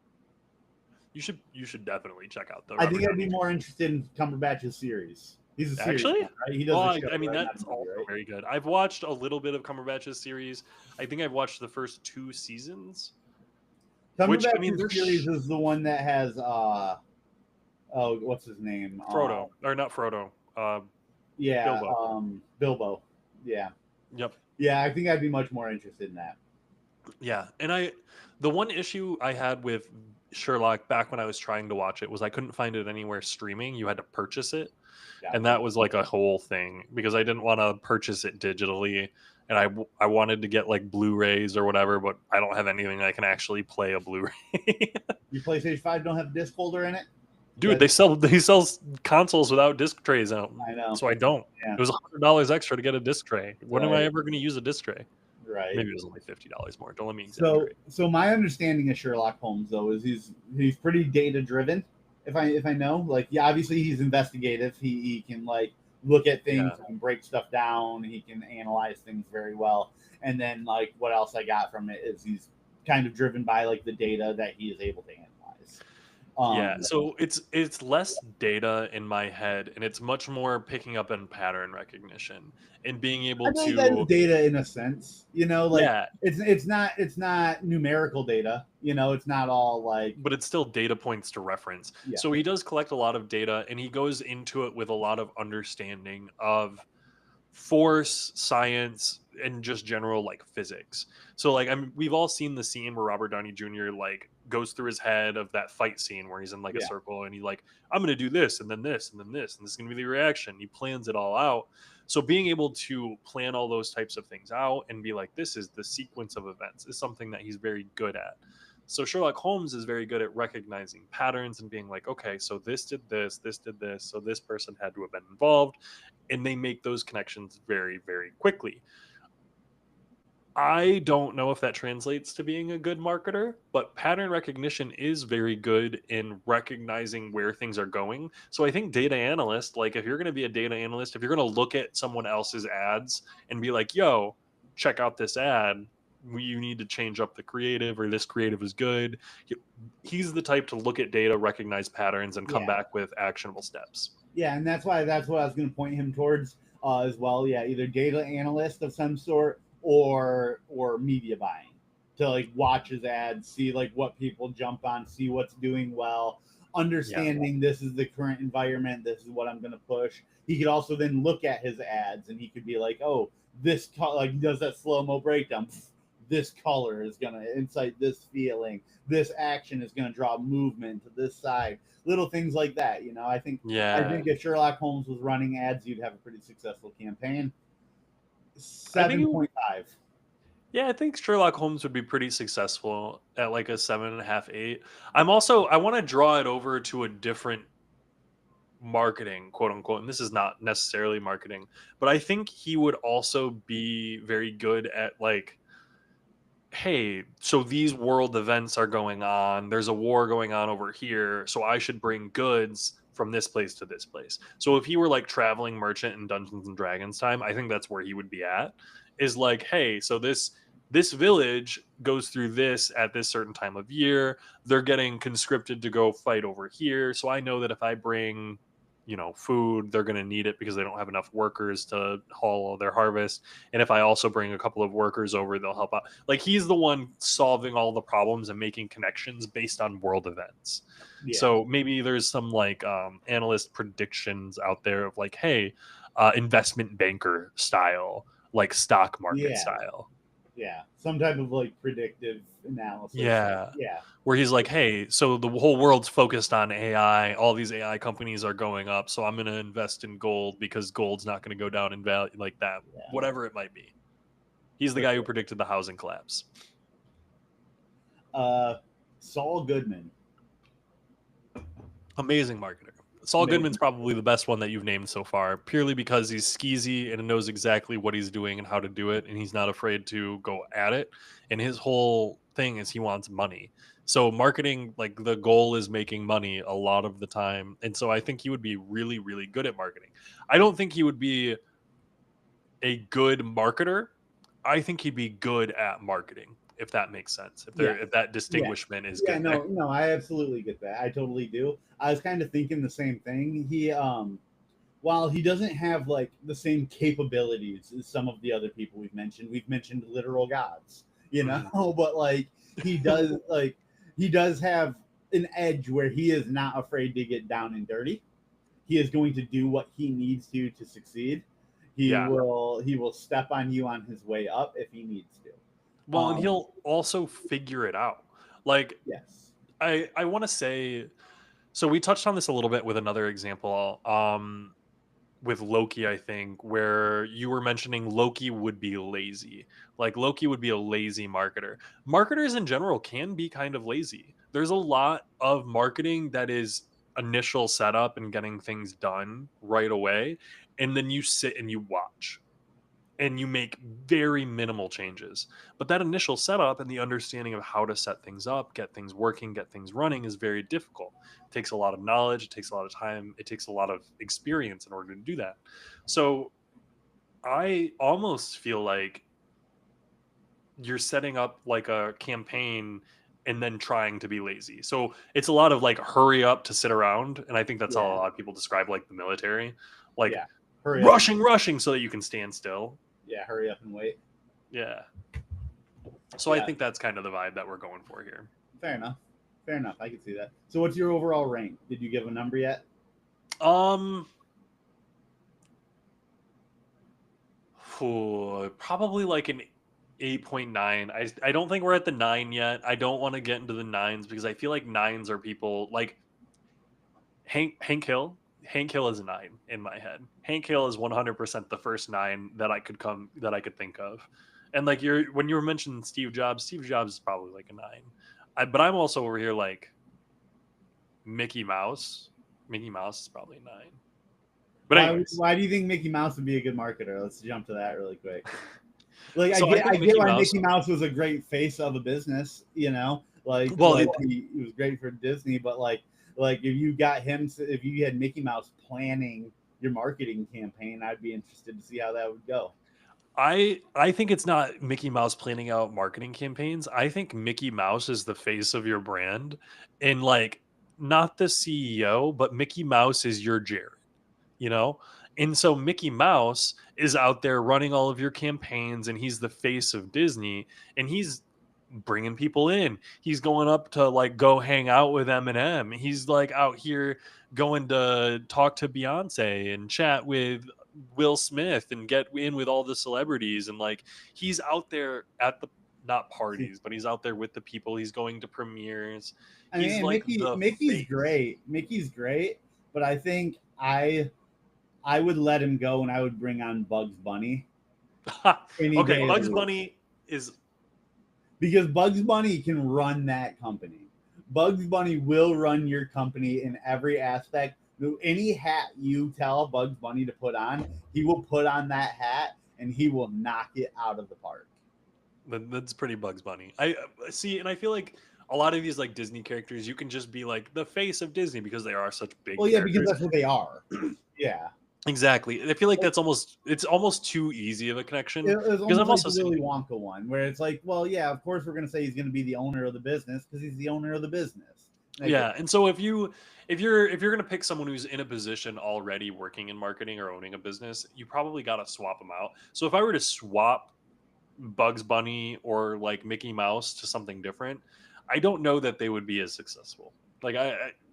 You should definitely check out the. I think I'd be more interested in Cumberbatch's series. He's a series, actually, right? He does. I mean, that's also very good. I've watched a little bit of Cumberbatch's series. I think I've watched the first 2 seasons. Cumberbatch's series is the one that has what's his name? Frodo, or not Frodo? Bilbo. Yeah. Yep. Yeah, I think I'd be much more interested in that. Yeah, and the one issue I had with Sherlock back when I was trying to watch it was I couldn't find it anywhere streaming. You had to purchase it. And Gotcha. that was like a whole thing because I didn't want to purchase it digitally, and I wanted to get like Blu-rays or whatever, but I don't have anything that can actually play a Blu-ray. Your PlayStation 5 don't have a disc holder in it? Dude, they sell consoles without disc trays out, I know. so I don't. Yeah. It was $100 extra to get a disc tray. When am I Right. ever going to use a disc tray? Right. Maybe it was only $50 more. Don't let me So, exaggerate. so my understanding of Sherlock Holmes though is he's pretty data driven. If I know, like, yeah, obviously he's investigative. He can like look at things, Yeah. he can break stuff down, he can analyze things very well. And then like what else I got from it is he's kind of driven by like the data that he is able to analyze. Yeah, Um, so it's less data in my head, and it's much more picking up on pattern recognition and being I able believe that is to, data in a sense. Like yeah, it's not numerical data. It's not all like but it's still data points to reference. yeah, So he does collect a lot of data, and he goes into it with a lot of understanding of force, science, and just general like physics. So like we've all seen the scene where Robert Downey Jr. like goes through his head of that fight scene where he's in like a yeah, circle and he like, I'm gonna do this and then this and then this and this is gonna be the reaction. He plans it all out. So being able to plan all those types of things out and be like, this is the sequence of events is something that he's very good at. So Sherlock Holmes is very good at recognizing patterns and being like, okay, so this did this, so this person had to have been involved, and they make those connections very, very quickly. I don't know if that translates to being a good marketer, but pattern recognition is very good in recognizing where things are going. So I think data analyst, like if you're going to be a data analyst, if you're going to look at someone else's ads and be like, yo, check out this ad, you need to change up the creative or this creative is good. He's the type to look at data, recognize patterns, and come yeah, back with actionable steps. yeah, and that's what I was going to point him towards as well. Yeah, either data analyst of some sort or media buying to like watch his ads, see like what people jump on, see what's doing well, Yeah. understanding this is the current environment, this is what I'm going to push. He could also then look at his ads and he could be like, oh, like he does that slow mo breakdown. This color is going to incite this feeling. This action is going to draw movement to this side. Little things like that. I think Yeah. if Sherlock Holmes was running ads, you'd have a pretty successful campaign. I think it, 7.5. yeah, I think Sherlock Holmes would be pretty successful at like a 7.5, 8. I want to draw it over to a different marketing, quote unquote, and this is not necessarily marketing, but I think he would also be very good at like, hey, so these world events are going on. There's a war going on over here. So I should bring goods from this place to this place. So if he were like traveling merchant in Dungeons and Dragons time, I think that's where he would be at. Is like, hey, so this village goes through this at this certain time of year. They're getting conscripted to go fight over here. So I know that if I bring, food, they're going to need it because they don't have enough workers to haul their harvest. And if I also bring a couple of workers over, they'll help out. Like he's the one solving all the problems and making connections based on world events. Yeah, So maybe there's some like analyst predictions out there of like, hey, investment banker style, like stock market yeah, style. yeah. Some type of like predictive analysis. Like, Yeah. yeah, Where he's like, hey, so the whole world's focused on AI. All these AI companies are going up. So I'm going to invest in gold because gold's not going to go down in value like that, yeah, whatever it might be. He's the for guy who sure. predicted the housing collapse. Uh, Saul Goodman, Amazing marketer. Saul Goodman's amazing. probably the best one that you've named so far, purely because he's skeezy and knows exactly what he's doing and how to do it, and he's not afraid to go at it. And his whole thing is he wants money. So marketing, like the goal is making money a lot of the time. And so I think he would be really, really good at marketing. I don't think he would be a good marketer. I think he'd be good at marketing, if that makes sense. Yeah, If that yeah, distinguishment is yeah. good there. No, no, I absolutely get that. I totally do. I was kind of thinking the same thing. While he doesn't have like the same capabilities as some of the other people we've mentioned literal gods, Mhm. but like he does like he does have an edge where he is not afraid to get down and dirty. He is going to do what he needs to succeed. Yeah. He will step on you on his way up if he needs to. Well, and he'll also figure it out. Like Yes. I want to say, so we touched on this a little bit with another example, with Loki, I think, where you were mentioning Loki would be lazy. Like Loki would be a lazy marketer. Marketers in general can be kind of lazy. There's a lot of marketing that is initial setup and getting things done right away, and then you sit and you watch and you make very minimal changes. But that initial setup and the understanding of how to set things up, get things working, get things running is very difficult. It takes a lot of knowledge, it takes a lot of time, it takes a lot of experience in order to do that. So I almost feel like you're setting up like a campaign and then trying to be lazy. So it's a lot of like hurry up to sit around. And I think that's how a Yeah, lot of people describe like the military, like yeah. Hurry up. rushing so that you can stand still. Yeah, hurry up and wait. Yeah. So I Yeah, think that's kind of the vibe that we're going for here. fair enough. Fair enough. I can see that. So, what's your overall rank? Did you give a number yet? Um, Probably like an 8.9. I don't think we're at the 9 yet. I don't want to get into the nines because I feel like nines are people like Hank Hill. Hank Hill is a 9 in my head. Hank Hill is 100% the first 9 that I could think of. And like when you were mentioning Steve Jobs is probably like a 9. But I'm also over here like Mickey Mouse. Mickey Mouse is probably a 9. But Why? anyways, Why do you think Mickey Mouse would be a good marketer? Let's jump to that really quick. Like, so I I think get Mickey why Mouse. Mickey Mouse was a great face of a business. Well, He was great for Disney, but like if you got him, if you had Mickey Mouse planning your marketing campaign, I'd be interested to see how that would go. I think it's not Mickey Mouse planning out marketing campaigns. I think Mickey Mouse is the face of your brand, and like not the CEO, but Mickey Mouse is your Jared, you know? And so Mickey Mouse is out there running all of your campaigns and he's the face of Disney and he's bringing people in. He's going up to like go hang out with Eminem. He's like out here going to talk to Beyonce and chat with Will Smith and get in with all the celebrities and like he's out there at the not See, parties, but he's out there with the people. He's going to premieres. I He's mean, like Mickey the Mickey's face. great. Mickey's great, but I think I would let him go and I would bring on Bugs Bunny any Okay, day of the Bugs week. Bunny is Because Bugs Bunny can run that company. Bugs Bunny will run your company in every aspect. Any hat you tell Bugs Bunny to put on, he will put on that hat and he will knock it out of the park. that's pretty Bugs Bunny. I see, and I feel like a lot of these like Disney characters, you can just be like the face of Disney because they are such big Well, yeah, because characters. that's what they are. Yeah. Exactly. I feel like that's almost too easy of a connection It was because almost I'm like also the seeing Willy Wonka one, where it's like, well, yeah, of course we're going to say he's going to be the owner of the business because he's the owner of the business. I get yeah, and so if you're gonna pick someone who's in a position already working in marketing or owning a business, you probably got to swap them out. So if I were to swap Bugs Bunny or like Mickey Mouse to something different, I don't know that they would be as successful. Like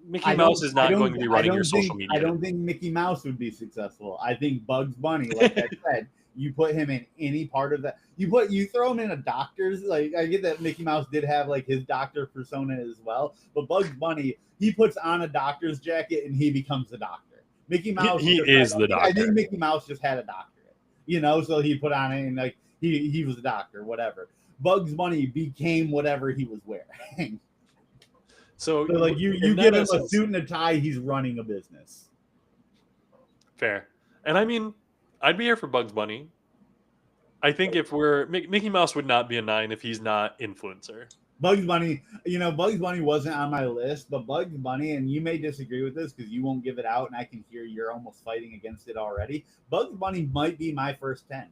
Mickey Mouse is not going to be running your social I media. don't think Mickey Mouse would be successful. I think Bugs Bunny, like I said, you put him in any part of that. You throw him in a doctor's. Like I get that Mickey Mouse did have like his doctor persona as well, but Bugs Bunny, he puts on a doctor's jacket and he becomes the doctor. Mickey Mouse, He is the I think doctor. Mickey Mouse just had a doctorate, so he put on it and like he was a doctor, whatever. Bugs Bunny became whatever he was wearing. So So like you in that give him a essence, suit and a tie, he's running a business. fair. And I mean, I'd be here for Bugs Bunny. I think if Mickey Mouse would not be a 9 if he's not influencer. Bugs Bunny, Bugs Bunny wasn't on my list, but Bugs Bunny, and you may disagree with this because you won't give it out, and I can hear you're almost fighting against it already. Bugs Bunny might be my first 10.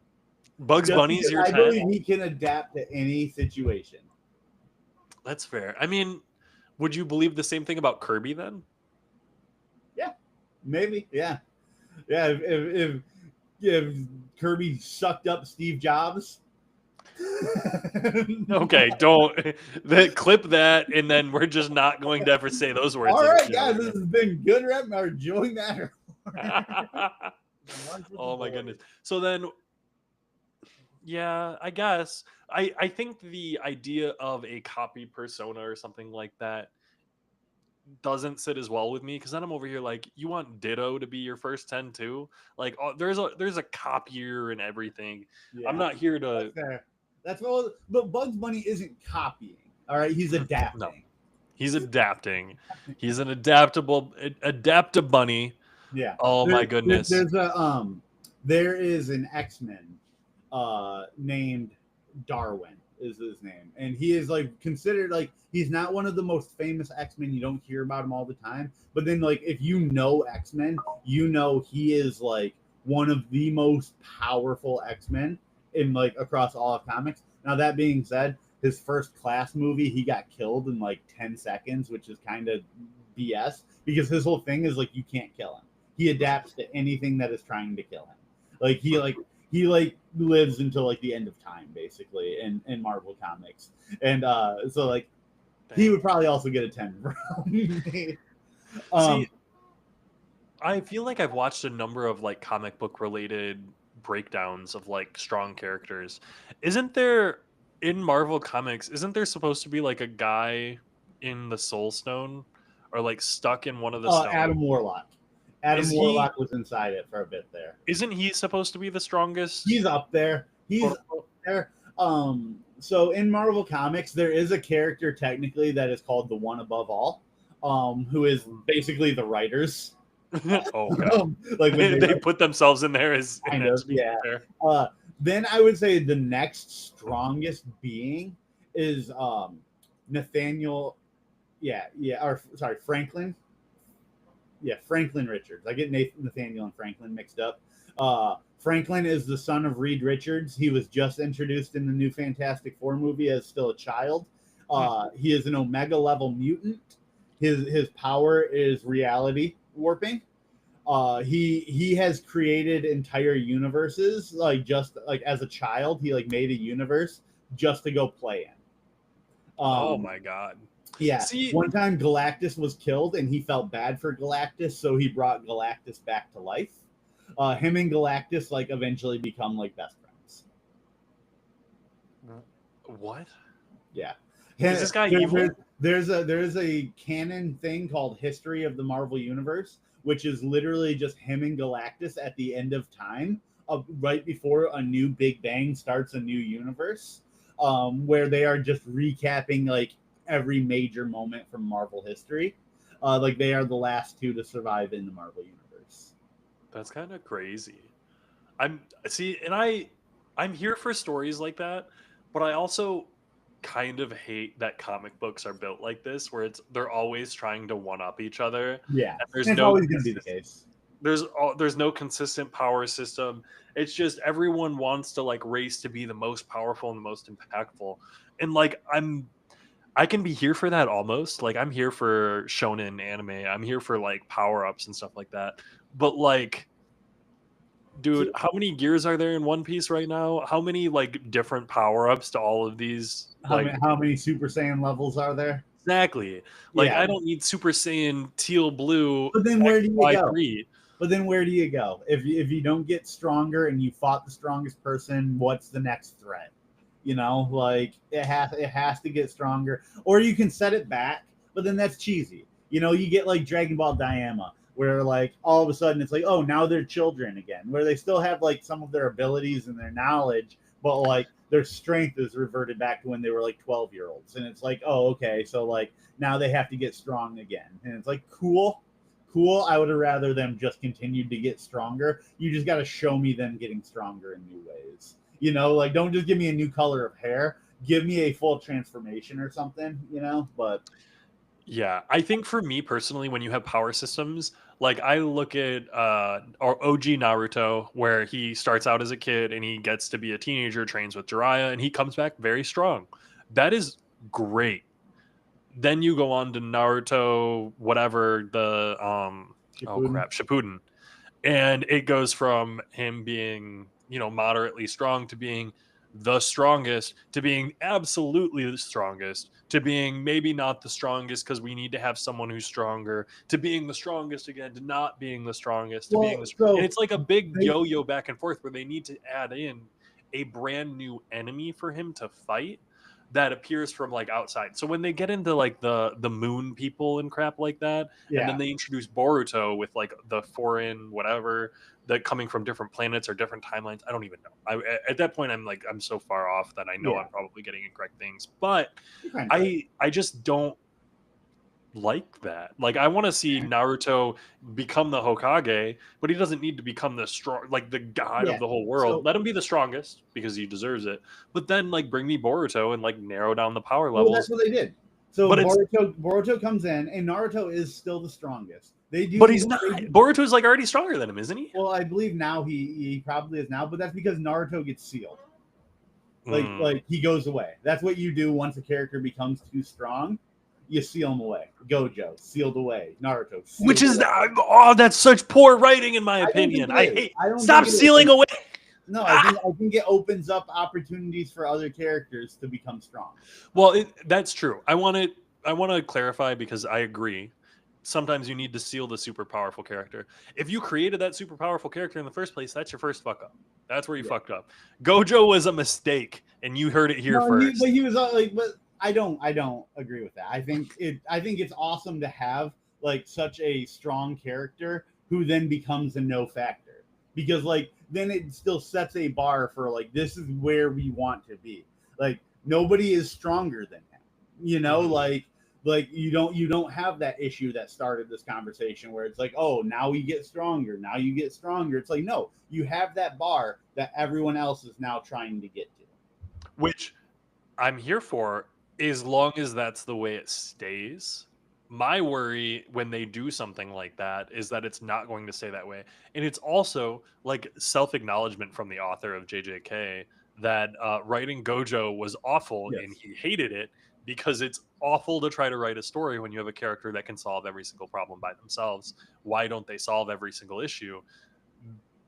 Bugs Just Bunny's because your I 10. believe he can adapt to any situation. That's fair. I mean, would you believe the same thing about Kirby then? Yeah, maybe. Yeah. Yeah. If Kirby sucked up Steve Jobs. Okay, don't clip that, and then we're just not going to ever say those words All on the right, show guys, this again. has been good rep or Joey Matterhorn. Lunch with the Oh my boys. goodness. So then, yeah, I guess I think the idea of a copy persona or something like that doesn't sit as well with me because then I'm over here like, you want Ditto to be your first 10 too? Like, there's a copier and everything. I'm Yeah, not here that's to fair. That's all. But Bugs Bunny isn't copying. All right, he's no. adapting. He's adapting. He's an adaptive bunny. Yeah, Oh my goodness. there is an X-Men named Darwin is his name, and he is like considered like he's not one of the most famous X-Men. You don't hear about him all the time, but then like if you know X-Men, you know he is like one of the most powerful X-Men in like across all of comics. Now that being said, his first Class movie, he got killed in like 10 seconds, which is kind of BS because his whole thing is like you can't kill him. He adapts to anything that is trying to kill him. Like he lives until like the end of time basically in Marvel comics. And so like he would probably also get a 10 from me. See, I feel like I've watched a number of like comic book related breakdowns of like strong characters. Isn't there in Marvel comics, isn't there supposed to be like a guy in the Soul Stone or like stuck in one of the stones? Adam Warlock. Adam Is he Warlock was inside it for a bit there. isn't he supposed to be the strongest? He's up there. He's up there. So in Marvel Comics, there is a character technically that is called the One Above All, who is basically the writers. Oh god. Like when They put themselves in there as kind of, yeah. Then I would say the next strongest being is Nathaniel. Franklin. Yeah, Franklin Richards. I get Nathaniel and Franklin mixed up. Franklin is the son of Reed Richards. He was just introduced in the new Fantastic Four movie as still a child. He is an Omega level mutant. His power is reality warping. He has created entire universes like just like as a child. He like made a universe just to go play in. Oh my god. Yeah. See, one time Galactus was killed and he felt bad for Galactus, so he brought Galactus back to life. Him and Galactus like eventually become like best friends. what? Yeah. Is this guy evil? There's a canon thing called History of the Marvel Universe, which is literally just him and Galactus at the end of time, right before a new Big Bang starts a new universe, where they are just recapping like every major moment from Marvel history. Like they are the last two to survive in the Marvel universe. That's kind of crazy. I'm here for stories like that, but I also kind of hate that comic books are built like this, where they're always trying to one up each other. Yeah, And there's it's no always going to be the case. There's no consistent power system. It's just everyone wants to like race to be the most powerful and the most impactful. And like I can be here for that almost. Like I'm here for shonen anime. I'm here for like power ups and stuff like that. But like, dude, how many gears are there in One Piece right now? How many like different power ups to all of these? How many Super Saiyan levels are there? Exactly. Like Yeah. I don't need Super Saiyan Teal Blue. But then where do you go? 3. But then where do you go? If you don't get stronger and you fought the strongest person, what's the next threat? You know, like it has to get stronger, or you can set it back, but then that's cheesy. You know, you get like Dragon Ball Daima, where like all of a sudden it's like, oh, now they're children again, where they still have like some of their abilities and their knowledge, but like their strength is reverted back to when they were like 12-year-olds, and it's like, oh, okay, so like now they have to get strong again, and it's like cool. I would have rather them just continued to get stronger. You just got to show me them getting stronger in new ways. You know, like don't just give me a new color of hair. Give me a full transformation or something, you know? But yeah, I think for me personally, when you have power systems, like I look at or OG Naruto, where he starts out as a kid and he gets to be a teenager, trains with Jiraiya, and he comes back very strong. That is great. Then you go on to Naruto, whatever the Shippuden, and it goes from him being moderately strong to being the strongest to being absolutely the strongest to being maybe not the strongest because we need to have someone who's stronger to being the strongest again to not being the strongest to being and it's like a big yo-yo back and forth where they need to add in a brand new enemy for him to fight. that appears from like outside. So when they get into like the moon people and crap like that, and then Yeah. they introduce Boruto with like the foreign whatever that coming from different planets or different timelines. I don't even know. At that point I'm so far off that I know Yeah. I'm probably getting incorrect things. But You're kind of right. I just don't like that. Like I want to see Yeah. Naruto become the Hokage, but he doesn't need to become the strong like the god of Yeah. the whole world. So Let him be the strongest because he deserves it. But then like bring me Boruto and like narrow down the power well, that's levels. what they did. So But it's Boruto comes in, and Naruto is still the strongest. They but do. he's not. They do Boruto's like already stronger than him, isn't he? well, I believe now he probably is now, but that's because Naruto gets sealed. Mm. Like he goes away. That's what you do once a character becomes too strong. You seal him away. Gojo sealed away. Naruto sealed Which is away. oh, that's such poor writing in my I don't think opinion. it I is. hate. I don't Stop think it is. sealing away. No, Ah! I think it opens up opportunities for other characters to become strong. Well, that's true. I want to clarify because I agree. Sometimes you need to seal the super powerful character. If you created that super powerful character in the first place, that's your first fuck up. That's where you Yeah. fucked up. Gojo was a mistake, and you heard it here No, first. but he was like, but I don't agree with that. I think it's awesome to have like such a strong character who then becomes a no factor because like then it still sets a bar for like this is where we want to be. Like nobody is stronger than him. You know, Mhm. like you don't have that issue that started this conversation where it's like, oh, now you get stronger, now you get stronger. It's like no, you have that bar that everyone else is now trying to get to. Which I'm here for as long as that's the way it stays. My worry when they do something like that is that it's not going to stay that way. And it's also like self acknowledgement from the author of JJK that writing Gojo was awful and Yes. he hated it because it's awful to try to write a story when you have a character that can solve every single problem by themselves. Why don't they solve every single issue?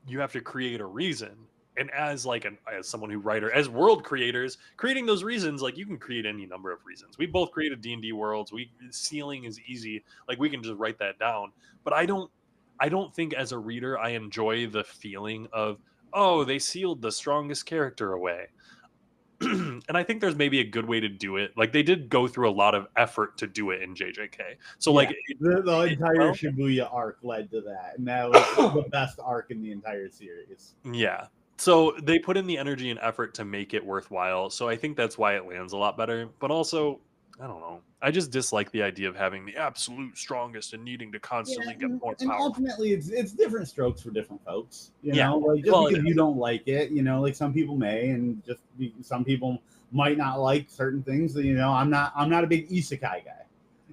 You have to create a reason, and as like as someone who writer as world creators creating those reasons, like you can create any number of reasons. We both created D&D worlds. We Sealing is easy, like we can just write that down. But I don't think as a reader I enjoy the feeling of, oh, they sealed the strongest character away. And I think there's maybe a good way to do it. Like they did go through a lot of effort to do it in JJK, so Yeah, like the entire well, Shibuya arc led to that, and that was the best arc in the entire series. yeah. So they put in the energy and effort to make it worthwhile. So I think that's why it lands a lot better. But also, I don't know. I just dislike the idea of having the absolute strongest and needing to Yeah, constantly get more and powerful. ultimately, it's different strokes for different folks. You Yeah. know, like just Well, it because you is. don't like it, you know, like some people may, and some people might not like certain things. You know, I'm not a big isekai guy.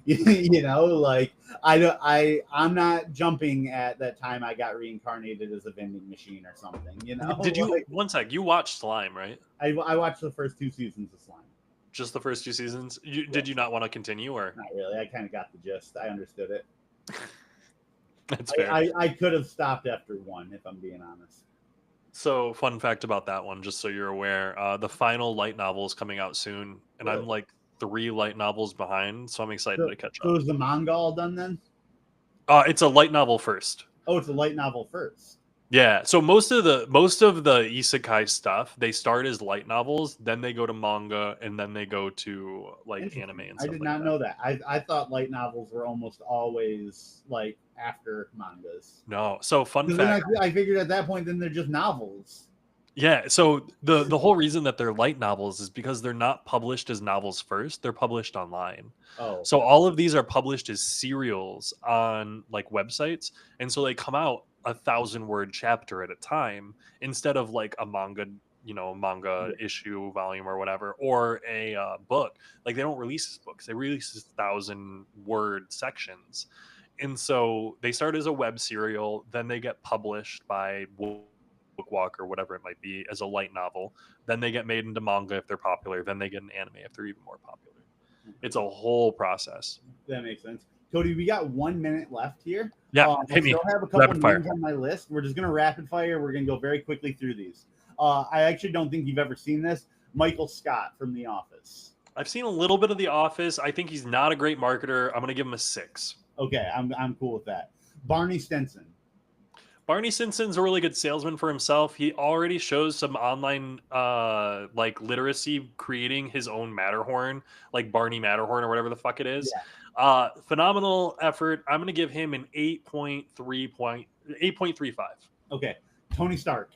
You know, like I'm not jumping at that time I got reincarnated as a vending machine or something. You know, Did you, like one sec, you watched Slime, right? I watched the first 2 seasons of Slime. Just the first two seasons? Did you Yes, not want to continue or? not really. I kind of got the gist. I understood it. That's fair. I could have stopped after one, if I'm being honest. So, fun fact about that one, just so you're aware, the final light novel is coming out soon, and I'm Really? like 3 light novels behind, so I'm excited So, to catch so up. is the manga all done then? It's a light novel first. Oh, it's a light novel first. Yeah, so most of the isekai stuff, they start as light novels, then they go to manga, and then they go to like anime Interesting. and I stuff did like not that. know that. I thought light novels were almost always like after mangas. No, so fun Because then fact, I figured at that point then they're just novels. yeah. So the whole reason that they're light novels is because they're not published as novels first; they're published online. Oh, So all of these are published as serials on like websites, and so they come out 1,000 word chapter at a time instead of like a manga, manga yeah. issue volume or whatever, or a book. Like they don't release as books; they release as 1,000 word sections. And so they start as a web serial, then they get published by Bookwalk or whatever it might be as a light novel. Then they get made into manga if they're popular. Then they get an anime if they're even more popular. It's a whole process. That makes sense. Cody, we got 1 minute left here. Yeah, I hit me. still have a couple Rapid fire. names on my list. We're just going to rapid fire. We're going to go very quickly through these. I actually don't think you've ever seen this. Michael Scott from The Office. I've seen a little bit of The Office. I think he's not a great marketer. I'm going to give him a 6. Okay, I'm cool with that. Barney Stinson. Barney Stinson's a really good salesman for himself. He already shows some online like literacy creating his own Matterhorn, like Barney Matterhorn or whatever the fuck it is. Phenomenal effort. I'm going to give him an 8.35. Okay. Tony Stark.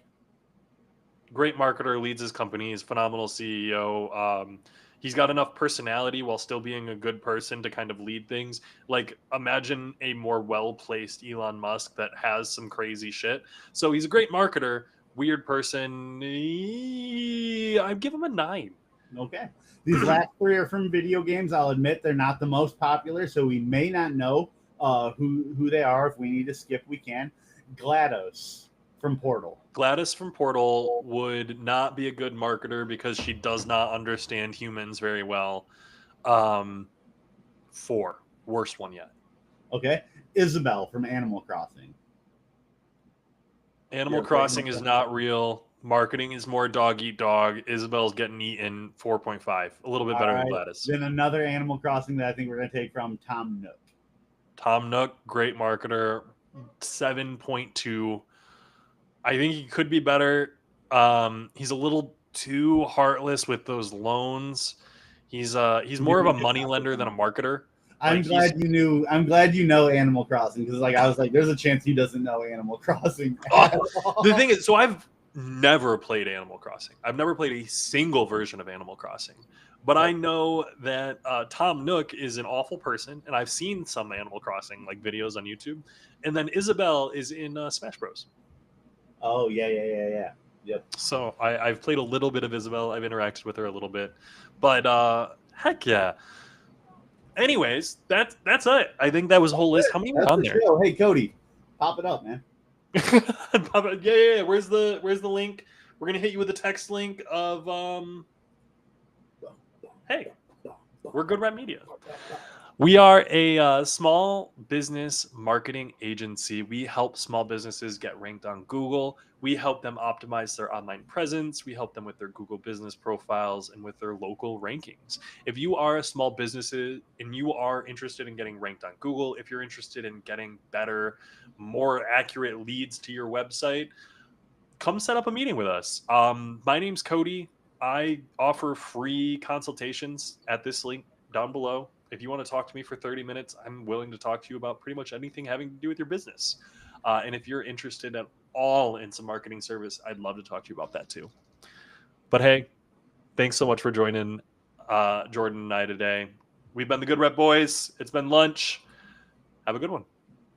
Great marketer, leads his company. He's a phenomenal CEO. He's got enough personality while still being a good person to kind of lead things. Like, imagine a more well-placed Elon Musk that has some crazy shit. So he's a great marketer, weird person. I'd give him a 9. Okay. These last 3 are from video games. I'll admit they're not the most popular, so we may not know who they are. If we need to skip, we can. GLaDOS from Portal. GLaDOS from Portal would not be a good marketer because she does not understand humans very well. 4. Worst one yet. Okay. Isabel from Animal Crossing. Animal Crossing is not real. Marketing is more dog eat dog. Isabel's getting eaten. 4.5. A little bit better than GLaDOS. Then another Animal Crossing that I think we're going to take from Tom Nook. Tom Nook, great marketer. 7.2. I think he could be better. He's a little too heartless with those loans. He's more of a money lender than a marketer. I'm glad you know Animal Crossing, because I was like, there's a chance he doesn't know Animal Crossing. The thing is, so I've never played Animal Crossing. I've never played a single version of Animal Crossing. But I know that Tom Nook is an awful person, and I've seen some Animal Crossing like videos on YouTube. And then Isabel is in Smash Bros. Oh, yeah. Yep. So I've played a little bit of Isabel. I've interacted with her a little bit. But heck yeah. Anyways, that's it. I think that was a whole list. How many were on there? Hey, Cody, pop it up, man. Yeah. Where's the link? We're going to hit you with a text link of, hey, we're Good Rep Media. We are a small business marketing agency. We help small businesses get ranked on Google. We help them optimize their online presence. We help them with their Google business profiles and with their local rankings. If you are a small business and you are interested in getting ranked on Google, if you're interested in getting better, more accurate leads to your website, come set up a meeting with us. My name's Cody. I offer free consultations at this link down below. If you want to talk to me for 30 minutes, I'm willing to talk to you about pretty much anything having to do with your business. And if you're interested at all in some marketing service, I'd love to talk to you about that too. But hey, thanks so much for joining Jordan and I today. We've been the Good Rep Boys. It's been lunch. Have a good one.